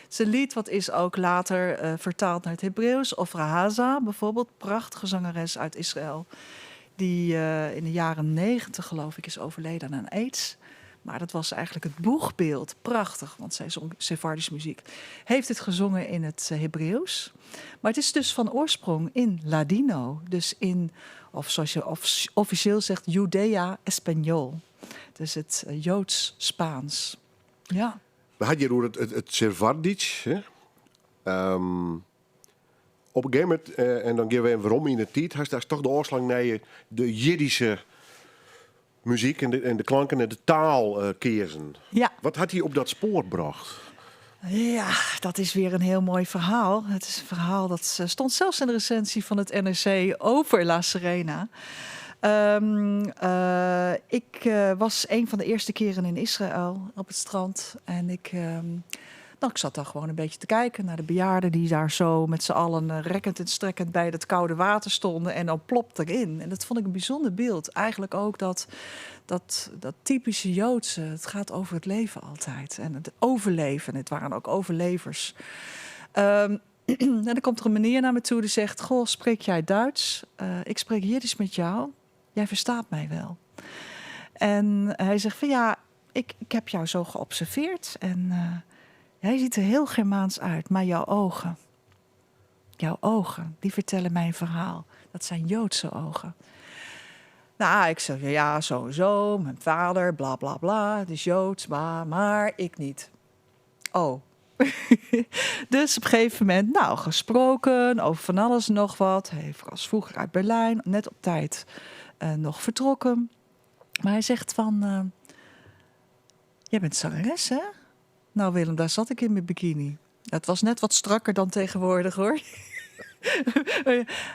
zijn lied, wat is ook later vertaald naar het Hebreeuws. Ofra Haza, bijvoorbeeld, prachtige zangeres uit Israël. Die in de jaren 90, geloof ik, is overleden aan AIDS. Maar dat was eigenlijk het boegbeeld. Prachtig, want zij zong Sephardische muziek. Heeft het gezongen in het Hebreeuws. Maar het is dus van oorsprong in Ladino. Dus in, of zoals je officieel zegt, Judea Español. Dus het Joods-Spaans. Ja. We hadden hier het Sephardisch. Op een gegeven moment, en dan gaan we waarom in de tijd, hij is toch de oorslang naar de Jiddische muziek en de klanken en de taal kiezen. Ja. Wat had hij op dat spoor gebracht? Ja, dat is weer een heel mooi verhaal. Het is een verhaal dat stond zelfs in de recensie van het NRC over La Serena. Ik was een van de eerste keren in Israël op het strand. En ik zat daar gewoon een beetje te kijken naar de bejaarden die daar zo met z'n allen rekkend en strekkend bij het koude water stonden. En dan plopt erin. En dat vond ik een bijzonder beeld. Eigenlijk ook dat typische Joodse. Het gaat over het leven altijd. En het overleven. Het waren ook overlevers. En dan komt er een meneer naar me toe die zegt: goh, spreek jij Duits? Ik spreek Jiddisch met jou. Jij verstaat mij wel. En hij zegt van ja, ik heb jou zo geobserveerd. En jij ziet er heel Germaans uit. Maar jouw ogen, die vertellen mij een verhaal. Dat zijn Joodse ogen. Nou, ik zeg ja, sowieso. Mijn vader, bla bla bla. Het is Joods, maar ik niet. Oh. Dus op een gegeven moment, gesproken over van alles en nog wat. Hij was vroeger uit Berlijn, net op tijd nog vertrokken. Maar hij zegt van, jij bent zangeres, hè? Nou Willem, daar zat ik in mijn bikini. Het was net wat strakker dan tegenwoordig, hoor.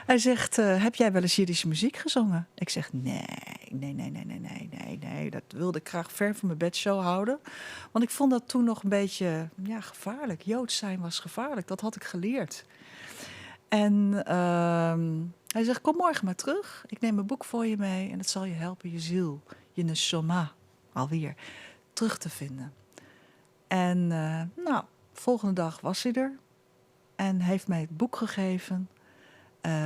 Hij zegt, heb jij wel eens Jiddische muziek gezongen? Ik zeg, nee. Dat wilde ik graag ver van mijn bedshow houden. Want ik vond dat toen nog een beetje gevaarlijk. Joods zijn was gevaarlijk, dat had ik geleerd. En hij zegt, kom morgen maar terug. Ik neem een boek voor je mee en het zal je helpen je ziel, je neshama, alweer, terug te vinden. En volgende dag was hij er. En heeft mij het boek gegeven.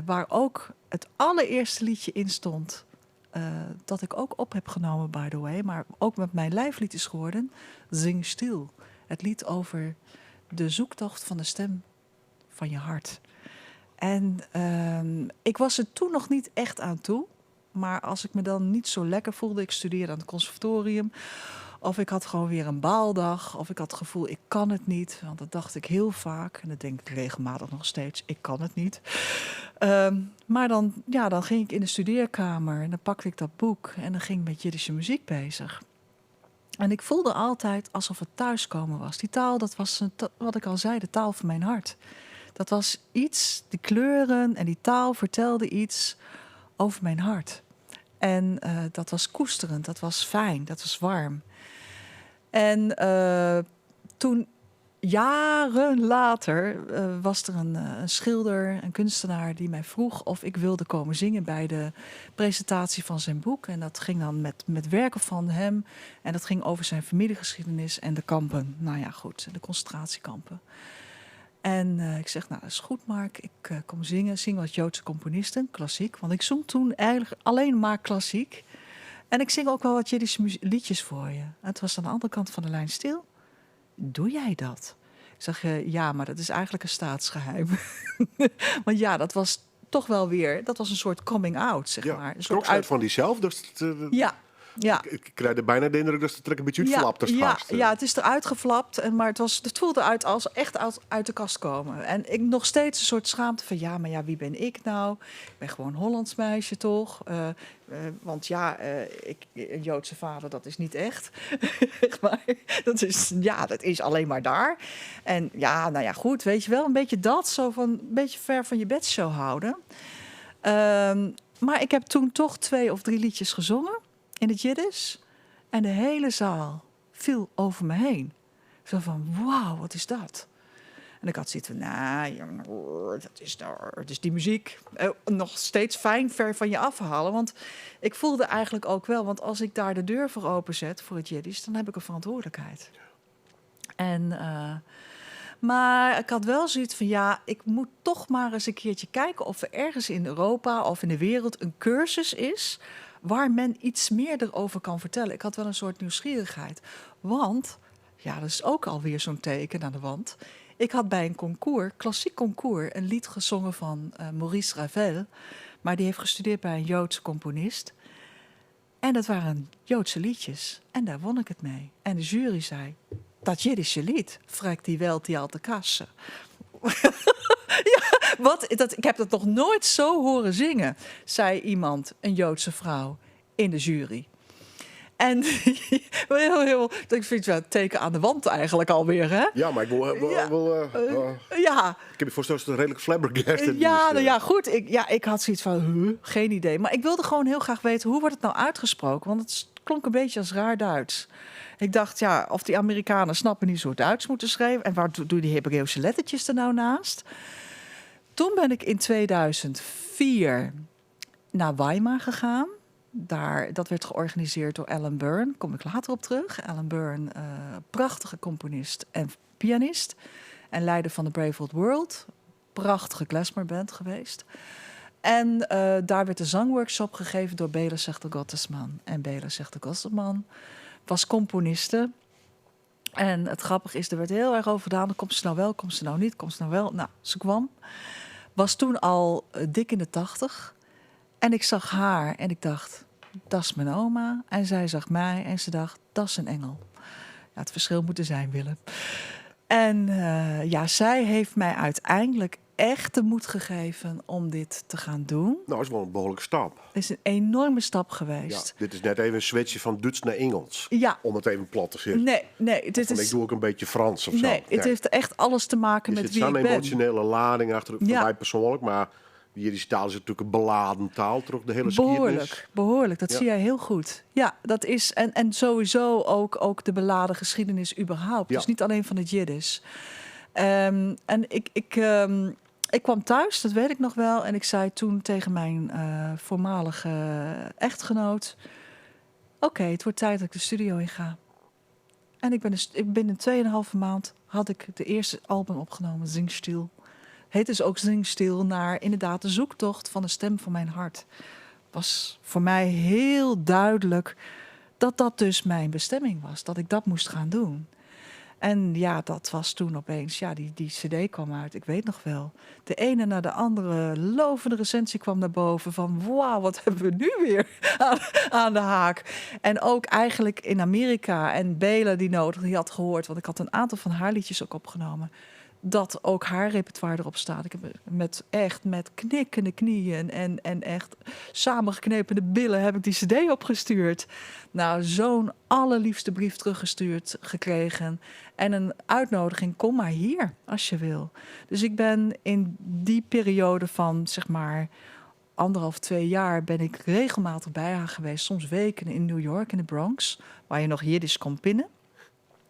Waar ook het allereerste liedje in stond. Dat ik ook op heb genomen, by the way. Maar ook met mijn lijflied is geworden. Zing stil. Het lied over de zoektocht van de stem van je hart. En ik was er toen nog niet echt aan toe. Maar als ik me dan niet zo lekker voelde. Ik studeerde aan het conservatorium. Of ik had gewoon weer een baaldag. Of ik had het gevoel, ik kan het niet. Want dat dacht ik heel vaak. En dat denk ik regelmatig nog steeds. Ik kan het niet. Maar dan ging ik in de studeerkamer. En dan pakte ik dat boek. En dan ging ik met Jiddische muziek bezig. En ik voelde altijd alsof het thuiskomen was. Die taal, dat was wat ik al zei, de taal van mijn hart. Dat was iets, die kleuren en die taal vertelde iets over mijn hart. En dat was koesterend, dat was fijn, dat was warm. En toen, jaren later, was er een schilder, een kunstenaar die mij vroeg of ik wilde komen zingen bij de presentatie van zijn boek. En dat ging dan met werken van hem. En dat ging over zijn familiegeschiedenis en de kampen. Nou ja, goed, de concentratiekampen. En ik zeg, dat is goed, Mark. Ik kom zing wat Joodse componisten, klassiek. Want ik zong toen eigenlijk alleen maar klassiek. En ik zing ook wel wat Jiddische liedjes voor je. En het was aan de andere kant van de lijn stil. Doe jij dat? Ik zeg, ja, maar dat is eigenlijk een staatsgeheim. Want dat was toch wel weer, dat was een soort coming out, zeg maar. Een soort uit van diezelf. Dus ja. Ik krijg er bijna de indruk dat het een beetje uitflapt. Ja, het is eruit geflapt. Maar het voelde uit echt uit de kast komen. En ik nog steeds een soort schaamte van maar wie ben ik nou? Ik ben gewoon Hollands meisje, toch? Want een Joodse vader, dat is niet echt. Maar dat is alleen maar daar. En goed, weet je wel, een beetje dat. Zo van een beetje ver van je bedshow houden. Maar ik heb toen toch 2 of 3 liedjes gezongen. In het Jiddisch. En de hele zaal viel over me heen. Zo van, wauw, wat is dat? En ik had zoiets van, dat is die muziek. Nog steeds fijn ver van je afhalen. Want ik voelde eigenlijk ook wel, want als ik daar de deur voor openzet voor het Jiddisch, dan heb ik een verantwoordelijkheid. Maar ik had wel zoiets van, ik moet toch maar eens een keertje kijken of er ergens in Europa of in de wereld een cursus is waar men iets meer erover kan vertellen. Ik had wel een soort nieuwsgierigheid. Want, dat is ook alweer zo'n teken aan de wand. Ik had bij een concours, klassiek concours, een lied gezongen van Maurice Ravel. Maar die heeft gestudeerd bij een Joodse componist. En dat waren Joodse liedjes. En daar won ik het mee. En de jury zei, dat Jiddische lied, fragt die wel die alte kasse. Ik heb dat nog nooit zo horen zingen, zei iemand, een Joodse vrouw, in de jury. En heel, ik vind het teken aan de wand eigenlijk alweer, hè? Ja, maar ik wil... Ja, ik heb je voorstel dat het redelijk flabbergasted ja, is. nou ja, goed. Ik had zoiets van, geen idee. Maar ik wilde gewoon heel graag weten, hoe wordt het nou uitgesproken? Want het klonk een beetje als raar Duits. Ik dacht, ja, of die Amerikanen snappen niet zo Duits moeten schrijven. En waar doe die Hebreeuwse lettertjes er nou naast? Toen ben ik in 2004 naar Weimar gegaan. Dat werd georganiseerd door Alan Byrne. Kom ik later op terug. Alan Byrne, prachtige componist en pianist. En leider van de Brave Old World. Prachtige klezmerband geweest. En daar werd een zangworkshop gegeven door Bela Sechter-Gottesman. En Bela Sechter-Gottesman was componiste. En het grappige is, er werd heel erg over gedaan. Komt ze nou wel, komt ze nou niet, komt ze nou wel? Nou, ze kwam. Was toen al dik in de 80. En ik zag haar en ik dacht, dat is mijn oma. En zij zag mij en ze dacht, dat is een engel. Ja, het verschil moet er zijn, Willem. En ja, zij heeft mij uiteindelijk echt de moed gegeven om dit te gaan doen. Nou, dat is wel een behoorlijke stap. Het is een enorme stap Ja, geweest. dit is net even een switchje van Duits naar Engels. Ja. Om het even plat te zetten. Nee, dit Ik is... doe ook een beetje Frans of zo. Nee, het Kijk, heeft echt alles te maken er met zit wie ik zo'n ben. emotionele lading achter, voor Ja. mij persoonlijk. Maar de Jiddische taal is natuurlijk een beladen taal, toch de hele geschiedenis. Behoorlijk. Dat Ja. zie jij heel goed. Ja, dat is... En sowieso ook de beladen geschiedenis überhaupt. Ja. Dus niet alleen van het Jiddisch. En ik kwam thuis, dat weet ik nog wel. En ik zei toen tegen mijn voormalige echtgenoot... Oké, het wordt tijd dat ik de studio in ga. En binnen 2,5 maand had ik de eerste album opgenomen, Zingstil. Heet dus ook Zingstil naar inderdaad de zoektocht van de stem van mijn hart. Was voor mij heel duidelijk dat dat dus mijn bestemming was. Dat ik dat moest gaan doen. En ja, dat was toen opeens, ja, die cd kwam uit, ik weet nog wel. De ene na de andere lovende recensie kwam naar boven van... wauw, wat hebben we nu weer aan de haak. En ook eigenlijk in Amerika en Bela die had gehoord... want ik had een aantal van haar liedjes ook opgenomen... dat ook haar repertoire erop staat. Ik heb met knikkende knieën en echt samengeknepende billen... heb ik die cd opgestuurd. Nou, zo'n allerliefste brief teruggestuurd gekregen. En een uitnodiging, kom maar hier, als je wil. Dus ik ben in die periode van, zeg maar... 1,5, 2 jaar ben ik regelmatig bij haar geweest. Soms weken in New York, in de Bronx... waar je nog Jiddisch kon pinnen.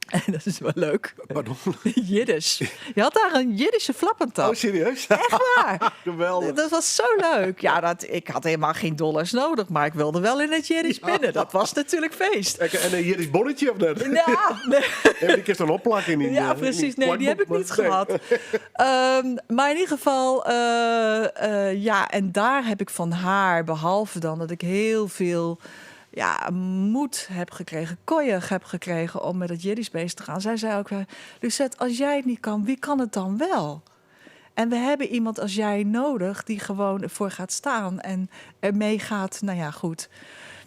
En dat is wel leuk. Pardon? Jiddisch. Je had daar een Jiddische flappentap. Oh, serieus? Echt waar. Geweldig. Dat was zo leuk. Ja, ik had helemaal geen dollars nodig, maar ik wilde wel in het Jiddisch binnen. Dat was natuurlijk feest. En een Jiddisch bonnetje of net? Ja, nee. En die kun je dan opplakken in Ja, precies. Nee, die heb ik niet gehad. Maar in ieder geval, ja, en daar heb ik van haar, behalve dan dat ik heel veel... ja, moed heb gekregen, koiig heb gekregen om met het Jiddisch bezig te gaan. Zij zei ook, Lucette, als jij het niet kan, wie kan het dan wel? En we hebben iemand als jij nodig die gewoon ervoor gaat staan en ermee gaat. Nou ja, goed.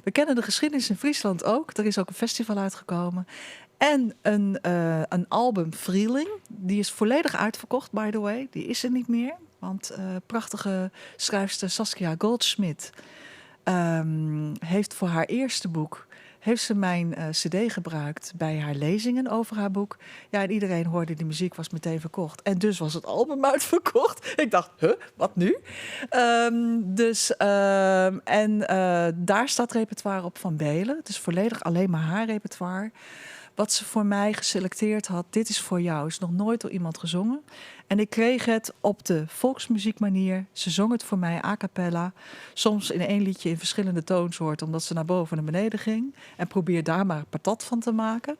We kennen de geschiedenis in Friesland ook. Er is ook een festival uitgekomen. En een album, Frieling. Die is volledig uitverkocht, by the way. Die is er niet meer. Want prachtige schrijfster Saskia Goldschmidt... heeft voor haar eerste boek... heeft ze mijn cd gebruikt bij haar lezingen over haar boek. Ja, en iedereen hoorde die muziek, was meteen verkocht. En dus was het album uitverkocht. Ik dacht, wat nu? Daar staat repertoire op van Bela. Het is volledig alleen maar haar repertoire. Wat ze voor mij geselecteerd had, dit is voor jou. Is nog nooit door iemand gezongen. En ik kreeg het op de volksmuziekmanier. Ze zong het voor mij a cappella. Soms in 1 liedje in verschillende toonsoorten, omdat ze naar boven en naar beneden ging. En probeer daar maar patat van te maken.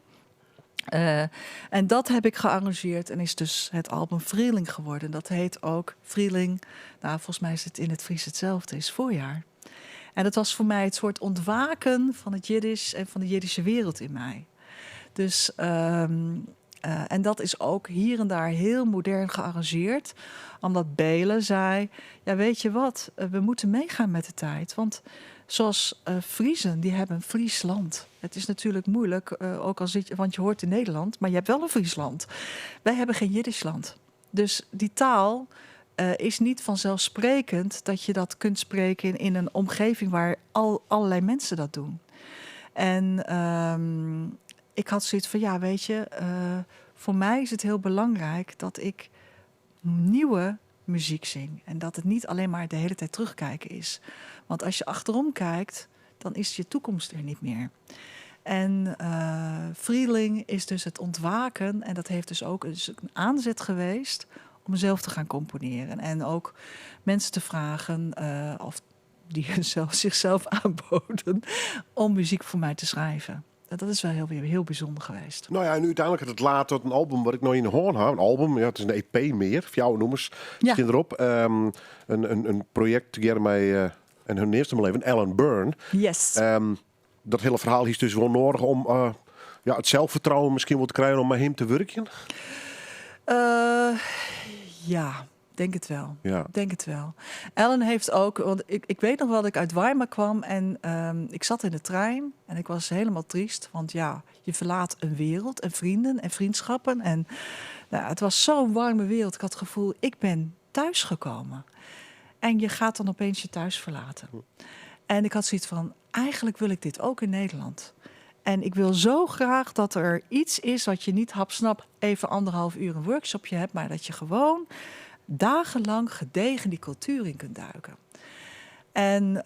En dat heb ik gearrangeerd en is dus het album Frieling geworden. Dat heet ook Frieling. Nou, volgens mij is het in het Fries hetzelfde, is voorjaar. En dat was voor mij het soort ontwaken van het Jiddisch en van de Jiddische wereld in mij. Dus, en dat is ook hier en daar heel modern gearrangeerd. Omdat Bela zei, ja, weet je wat, we moeten meegaan met de tijd. Want zoals Friezen, die hebben een Friesland. Het is natuurlijk moeilijk, ook al zit je, want je hoort in Nederland, maar je hebt wel een Friesland. Wij hebben geen Jiddischland. Dus die taal is niet vanzelfsprekend dat je dat kunt spreken in een omgeving waar allerlei mensen dat doen. En ik had zoiets van, ja, weet je, voor mij is het heel belangrijk dat ik nieuwe muziek zing. En dat het niet alleen maar de hele tijd terugkijken is. Want als je achterom kijkt, dan is je toekomst er niet meer. En Frieling is dus het ontwaken. En dat heeft dus ook een aanzet geweest om zelf te gaan componeren. En ook mensen te vragen of die zichzelf aanboden om muziek voor mij te schrijven. En dat is wel heel bijzonder geweest. Nou ja, en uiteindelijk het laat tot een album wat ik nog in de hoorn heb. Een album, ja, het is een EP meer. Jouw noemers zitten erop. Een project together met en hun eerste leven, Alan Byrne. Yes. Dat hele verhaal is dus wel nodig om het zelfvertrouwen misschien wel te krijgen om met hem te werken. Ja, denk het wel. Ja. Denk het wel. Ellen heeft ook, want ik weet nog wel dat ik uit Weimar kwam en ik zat in de trein en ik was helemaal triest. Want ja, je verlaat een wereld en vrienden en vriendschappen. En het was zo'n warme wereld. Ik had het gevoel, ik ben thuisgekomen. En je gaat dan opeens je thuis verlaten. En ik had zoiets van, eigenlijk wil ik dit ook in Nederland. En ik wil zo graag dat er iets is wat je niet hapsnap even 1,5 uur een workshopje hebt, maar dat je gewoon dagenlang gedegen die cultuur in kunt duiken. En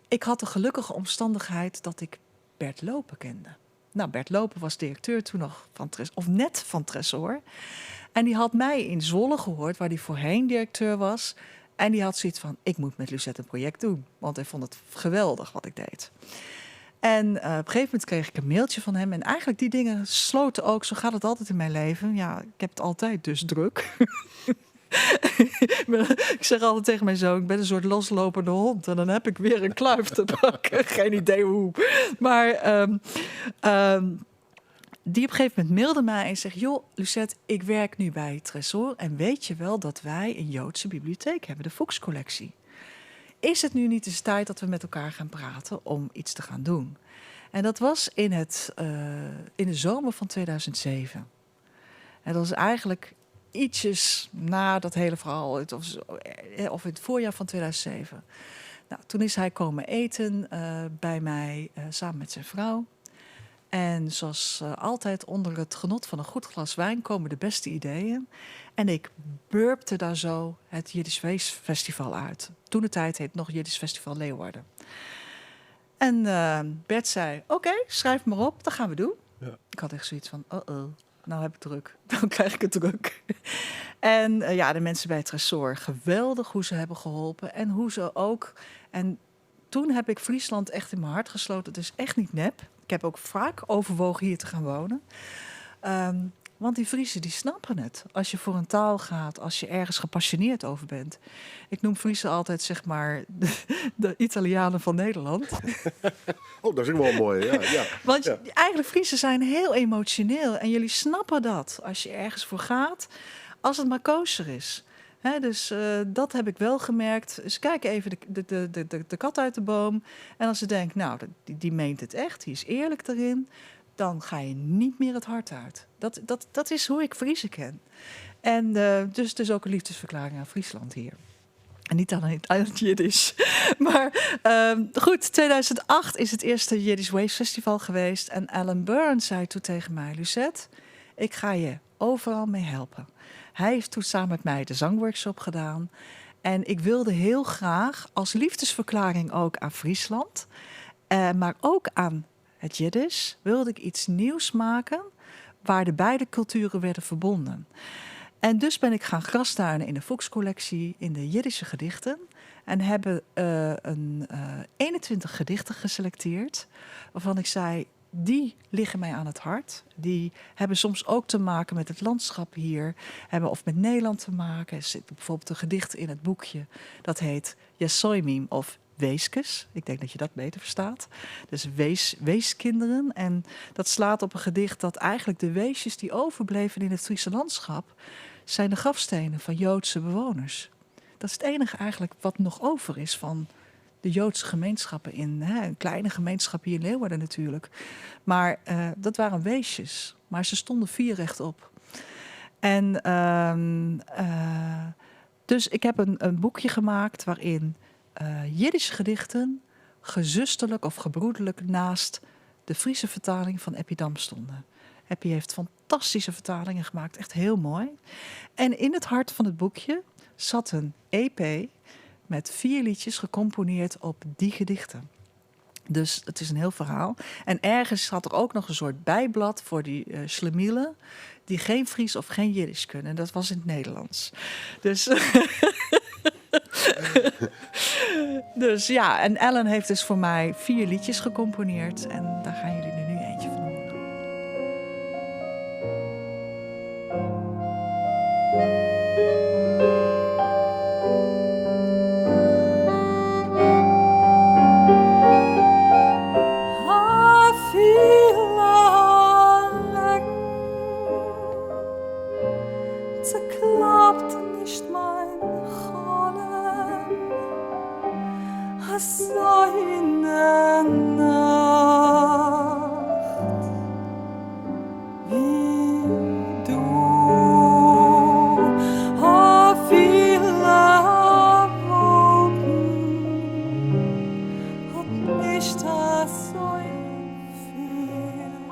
ik had de gelukkige omstandigheid dat ik Bert Lopen kende. Nou, Bert Lopen was directeur toen nog net van Tresor. En die had mij in Zwolle gehoord, waar hij voorheen directeur was. En die had zoiets van, ik moet met Lucette een project doen. Want hij vond het geweldig wat ik deed. En op een gegeven moment kreeg ik een mailtje van hem. En eigenlijk die dingen sloten ook, zo gaat het altijd in mijn leven. Ja, ik heb het altijd dus druk. Ik zeg altijd tegen mijn zoon, ik ben een soort loslopende hond. En dan heb ik weer een kluif te pakken. Geen idee hoe. Maar die op een gegeven moment mailde mij en zegt, joh, Lucette, ik werk nu bij Tresor. En weet je wel dat wij een Joodse bibliotheek hebben, de Fuchs-collectie. Is het nu niet eens tijd dat we met elkaar gaan praten om iets te gaan doen? En dat was in de zomer van 2007. En dat was eigenlijk ietsjes na dat hele verhaal, of in het voorjaar van 2007. Nou, toen is hij komen eten bij mij samen met zijn vrouw. En zoals altijd onder het genot van een goed glas wijn komen de beste ideeën. En ik burpte daar zo het Jiddisch Feestfestival uit. Toen de tijd heet het nog Jiddisch Festival Leeuwarden. En Bert zei, oké, schrijf maar op, dat gaan we doen. Ja. Ik had echt zoiets van, nou heb ik druk. Dan krijg ik het druk. En de mensen bij Tresor, geweldig hoe ze hebben geholpen. En hoe ze ook... En toen heb ik Friesland echt in mijn hart gesloten. Het is echt niet nep. Ik heb ook vaak overwogen hier te gaan wonen. Want die Friesen, die snappen het. Als je voor een taal gaat, als je ergens gepassioneerd over bent. Ik noem Friesen altijd, zeg maar, de Italianen van Nederland. Oh, dat is ook wel mooi. Ja. Want eigenlijk Friesen zijn heel emotioneel. En jullie snappen dat als je ergens voor gaat, als het maar kosher is. Dus dat heb ik wel gemerkt. Ze kijken even de kat uit de boom. En als ze denken, nou, die meent het echt, die is eerlijk daarin, dan ga je niet meer het hart uit. Dat is hoe ik Friesen ken. En dus het is ook een liefdesverklaring aan Friesland hier. En niet aan het Jiddisch. Maar goed, 2008 is het eerste Yiddish Waves Festival geweest. En Alan Byrne zei toen tegen mij, Lucette, ik ga je overal mee helpen. Hij heeft toen samen met mij de zangworkshop gedaan. En ik wilde heel graag als liefdesverklaring ook aan Friesland, maar ook aan het Jiddisch, wilde ik iets nieuws maken waar de beide culturen werden verbonden. En dus ben ik gaan grasduinen in de Fuchs-collectie in de Jiddische gedichten. En hebben 21 gedichten geselecteerd, waarvan ik zei, die liggen mij aan het hart. Die hebben soms ook te maken met het landschap hier. Hebben of met Nederland te maken. Er zit bijvoorbeeld een gedicht in het boekje. Dat heet Yasoimim of Weeskes. Ik denk dat je dat beter verstaat. Dus weeskinderen. En dat slaat op een gedicht dat eigenlijk de weesjes die overbleven in het Friese landschap zijn de grafstenen van Joodse bewoners. Dat is het enige eigenlijk wat nog over is van de Joodse gemeenschappen in een kleine gemeenschap hier in Leeuwarden natuurlijk. Maar dat waren weesjes. Maar ze stonden 4 rechtop. En dus ik heb een boekje gemaakt waarin Jiddische gedichten gezusterlijk of gebroederlijk naast de Friese vertaling van Eppie Dam stonden. Eppie heeft fantastische vertalingen gemaakt, echt heel mooi. En in het hart van het boekje zat een EP met 4 liedjes gecomponeerd op die gedichten. Dus het is een heel verhaal. En ergens zat er ook nog een soort bijblad voor die schlemielen die geen Fries of geen Jiddisch kunnen. En dat was in het Nederlands. Dus, dus ja, en Ellen heeft dus voor mij 4 liedjes gecomponeerd. En daar gaan jullie er nu eentje van horen.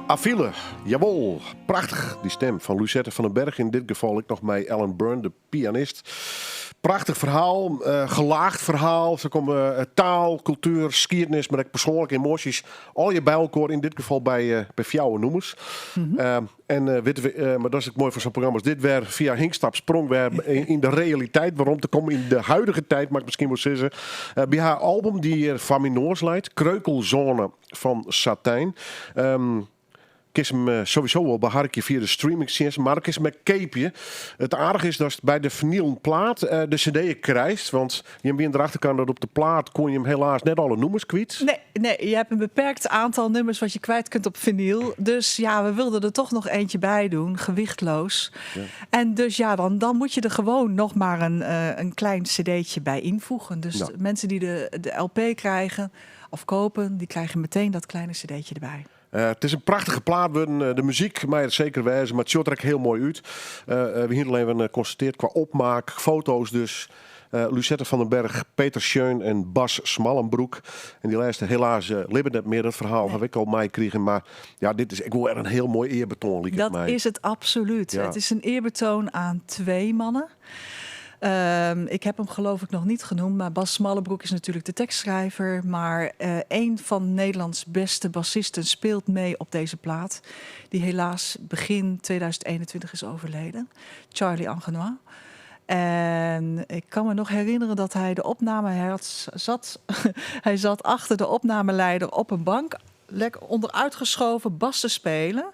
Afile, jawel, prachtig. Die stem van Lucette van den Berg. In dit geval ik nog met Alan Byrne, de pianist. Prachtig verhaal, gelaagd verhaal. Zo komen taal, cultuur, skiernis, maar ook persoonlijke emoties. Al je bij elkaar, in dit geval bij Fjouwe Noemers. Mm-hmm. Maar dat is het mooi van zo'n programma. Dit weer via Hinkstap sprong weer in de realiteit. Waarom te komen in de huidige tijd, mag ik misschien wel zeggen. Bij haar album die van Minoors leidt, Kreukelzone van Satijn. Ik hem sowieso wel beharkje via de streamingdienst, maar ik is met Capeje. Het aardige is dat bij de vinyl plaat de cd krijgt, want je bent erachter kan dat op de plaat kon je hem helaas net alle nummers kwijt. Nee, je hebt een beperkt aantal nummers wat je kwijt kunt op vinyl. Dus ja, we wilden er toch nog eentje bij doen, gewichtloos. Ja. En dus ja, dan moet je er gewoon nog maar een klein cd'tje bij invoegen. Dus de mensen die de LP krijgen of kopen, die krijgen meteen dat kleine cd'tje erbij. Het is een prachtige plaat. De muziek mij het zeker wijzen, maar het ziet er heel mooi uit. We hier alleen geconstateerd qua opmaak, foto's dus. Lucette van den Berg, Peter Schön en Bas Smallenbroek. En die lijsten helaas libben net meer. Dat verhaal heb ik al meegekregen. Maar ja, dit is ik wil er een heel mooi eerbetoon. Dat is het absoluut. Ja. Het is een eerbetoon aan 2 mannen. Ik heb hem geloof ik nog niet genoemd, maar Bas Smallenbroek is natuurlijk de tekstschrijver. Maar een van Nederlands beste bassisten speelt mee op deze plaat. Die helaas begin 2021 is overleden. Charlie Angenois. En ik kan me nog herinneren dat hij de opname hij zat achter de opnameleider op een bank, lekker onderuitgeschoven bas te spelen.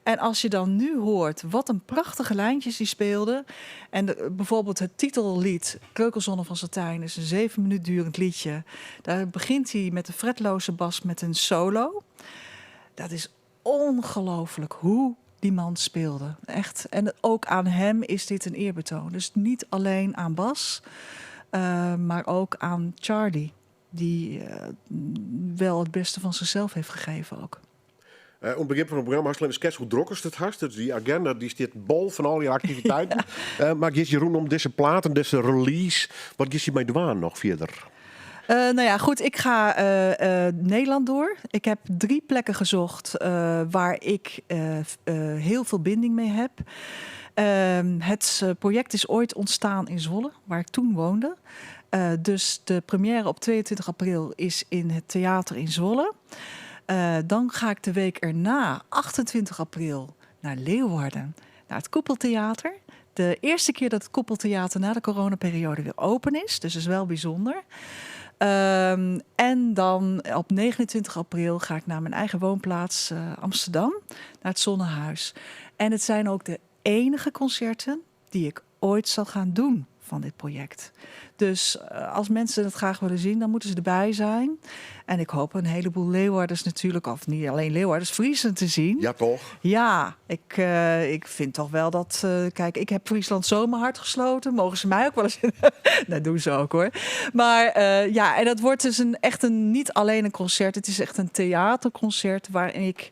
En als je dan nu hoort wat een prachtige lijntjes die speelde. En bijvoorbeeld het titellied Kreukelzone van Satijn is een 7 minuten durend liedje. Daar begint hij met een fretloze bas met een solo. Dat is ongelooflijk hoe die man speelde. Echt. En ook aan hem is dit een eerbetoon. Dus niet alleen aan Bas, maar ook aan Charlie. Die wel het beste van zichzelf heeft gegeven ook. Om het begin van het programma had je hoe druk is het hartst. Dus die agenda die staat bol van al je activiteiten. Maar geef Jeroen om deze platen, deze release. Wat geef je mij doen nog verder? Nou ja, goed. Ik ga Nederland door. Ik heb 3 plekken gezocht waar ik heel veel binding mee heb. Het project is ooit ontstaan in Zwolle, waar ik toen woonde. Dus de première op 22 april is in het theater in Zwolle. Dan ga ik de week erna, 28 april, naar Leeuwarden, naar het Koepeltheater. De eerste keer dat het Koepeltheater na de coronaperiode weer open is. Dus dat is wel bijzonder. En dan op 29 april ga ik naar mijn eigen woonplaats Amsterdam, naar het Zonnehuis. En het zijn ook de enige concerten die ik ooit zal gaan doen van dit project. Dus als mensen het graag willen zien, dan moeten ze erbij zijn. En ik hoop een heleboel Leeuwarders natuurlijk, of niet alleen Leeuwarders, Friesen te zien. Ja, toch? Ja, ik vind toch wel dat... kijk, ik heb Friesland zo mijn hart gesloten. Mogen ze mij ook wel eens... Dat doen ze ook hoor. Maar ja, en dat wordt dus echt niet alleen een concert. Het is echt een theaterconcert waarin ik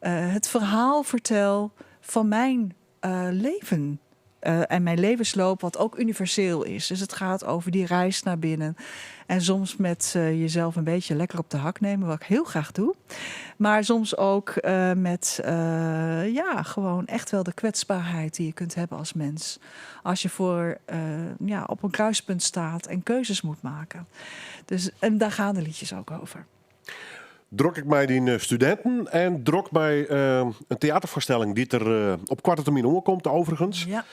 het verhaal vertel van mijn leven. en mijn levensloop wat ook universeel is. Dus het gaat over die reis naar binnen. En soms met jezelf een beetje lekker op de hak nemen, wat ik heel graag doe. Maar soms ook met gewoon echt wel de kwetsbaarheid die je kunt hebben als mens. Als je op een kruispunt staat en keuzes moet maken. Dus, en daar gaan de liedjes ook over. Drok ik mij die studenten en drok mij een theatervoorstelling die er op korte termijn omkomt overigens. Ja.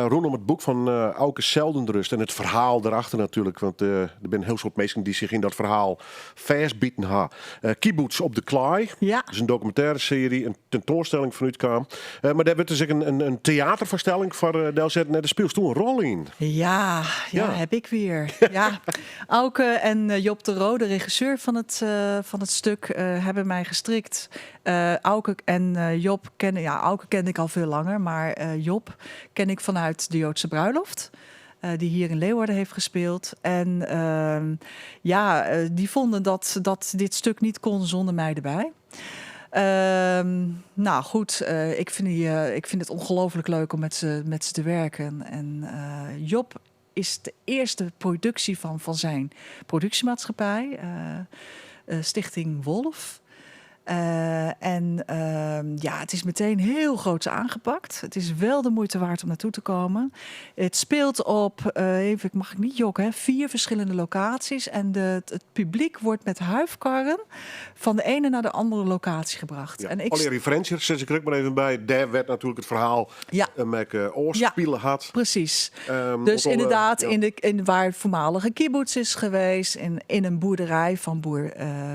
Rondom het boek van Auke Seldendrust en het verhaal daarachter natuurlijk. Want er zijn heel soort mensen die zich in dat verhaal vastbieten ha. Kibbutz op de Klaai. Ja. Dat is een documentaire serie, een tentoonstelling vanuit kwam. Maar daar werd dus een theatervoorstelling voor Delzetten en daar speelt toen een rol in. Ja, heb ik weer. Ja. Auke en Job de Roo, de regisseur van het stuk, hebben mij gestrikt. Auke en Job Auke kende ik al veel langer, maar Job ken ik vanuit de Joodse Bruiloft. Die hier in Leeuwarden heeft gespeeld. En die vonden dat dit stuk niet kon zonder mij erbij. Ik vind het ongelooflijk leuk om met ze te werken. En Job is de eerste productie van zijn productiemaatschappij, Stichting Wolf. Het is meteen heel groots aangepakt. Het is wel de moeite waard om naartoe te komen. Het speelt op, mag ik niet jokken, 4 verschillende locaties. En het publiek wordt met huifkarren van de ene naar de andere locatie gebracht. Ja, en alle referenties zet ik er ook maar even bij. Daar werd natuurlijk het verhaal met oorspelen had. Precies. Dus inderdaad, in waar het voormalige kibbutz is geweest. In een boerderij van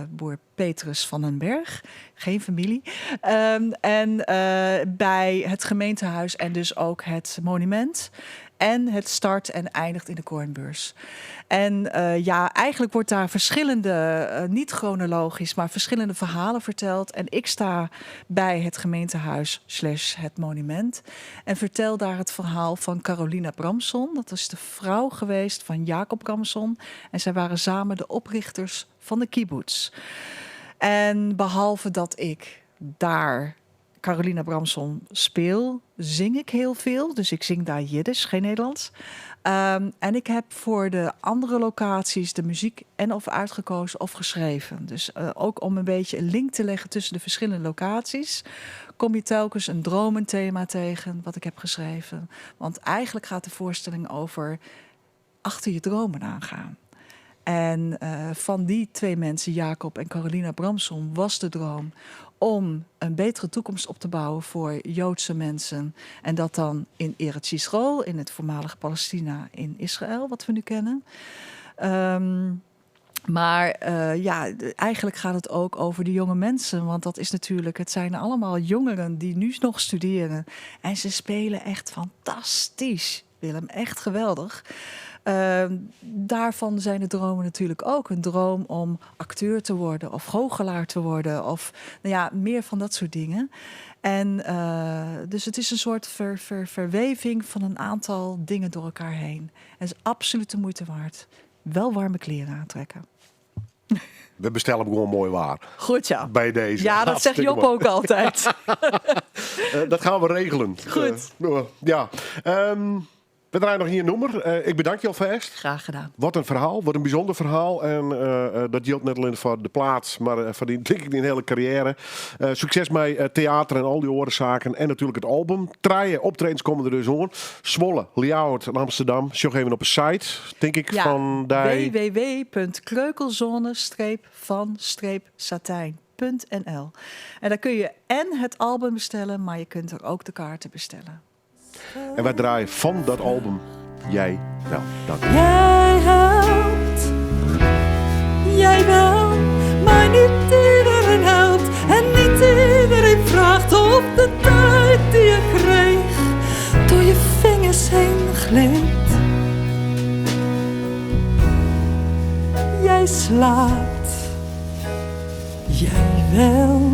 boer Petrus van den Berg. Geen familie. Bij het gemeentehuis en dus ook het monument. En het start en eindigt in de Koornbeurs. En eigenlijk wordt daar verschillende, niet chronologisch, maar verschillende verhalen verteld. En ik sta bij het gemeentehuis / het monument. En vertel daar het verhaal van Carolina Bramson. Dat is de vrouw geweest van Jacob Bramson. En zij waren samen de oprichters van de kibbutz. En behalve dat ik daar Carolina Bramson speel, zing ik heel veel. Dus ik zing daar Jiddisch, geen Nederlands. En ik heb voor de andere locaties de muziek en of uitgekozen of geschreven. Dus ook om een beetje een link te leggen tussen de verschillende locaties, kom je telkens een dromenthema tegen wat ik heb geschreven. Want eigenlijk gaat de voorstelling over achter je dromen aangaan. En van die 2 mensen, Jacob en Carolina Bramson, was de droom om een betere toekomst op te bouwen voor Joodse mensen. En dat dan in Eretz Yisrael, in het voormalige Palestina in Israël, wat we nu kennen. Eigenlijk gaat het ook over de jonge mensen. Want dat is natuurlijk, het zijn allemaal jongeren die nu nog studeren. En ze spelen echt fantastisch, Willem, echt geweldig. Daarvan zijn de dromen natuurlijk ook een droom om acteur te worden of goochelaar te worden of meer van dat soort dingen. En dus het is een soort verweving van een aantal dingen door elkaar heen. En het is absoluut de moeite waard. Wel warme kleren aantrekken. We bestellen gewoon mooi waar. Goed, ja. Bij deze. Ja, dat zegt Job ook altijd. Dat gaan we regelen. Goed. We draaien nog hier een nummer. Ik bedank je alvast. Graag gedaan. Wat een verhaal, wat een bijzonder verhaal. En dat geldt net alleen voor de plaats, maar voor die, denk ik, die hele carrière. Succes met theater en al die oorzaken. En natuurlijk het album. 3 optredens komen er dus aan. Zwolle, Ljouwert en Amsterdam. Zoek even op een site, denk ik, van die... www.kreukelzone-van-satijn.nl. En daar kun je en het album bestellen, maar je kunt er ook de kaarten bestellen. En wij draaien van dat album Jij Wel. Dank u. Jij helpt, jij wel, maar niet iedereen helpt. En niet iedereen vraagt of de tijd die je kreeg door je vingers heen gleed. Jij slaapt, jij wel.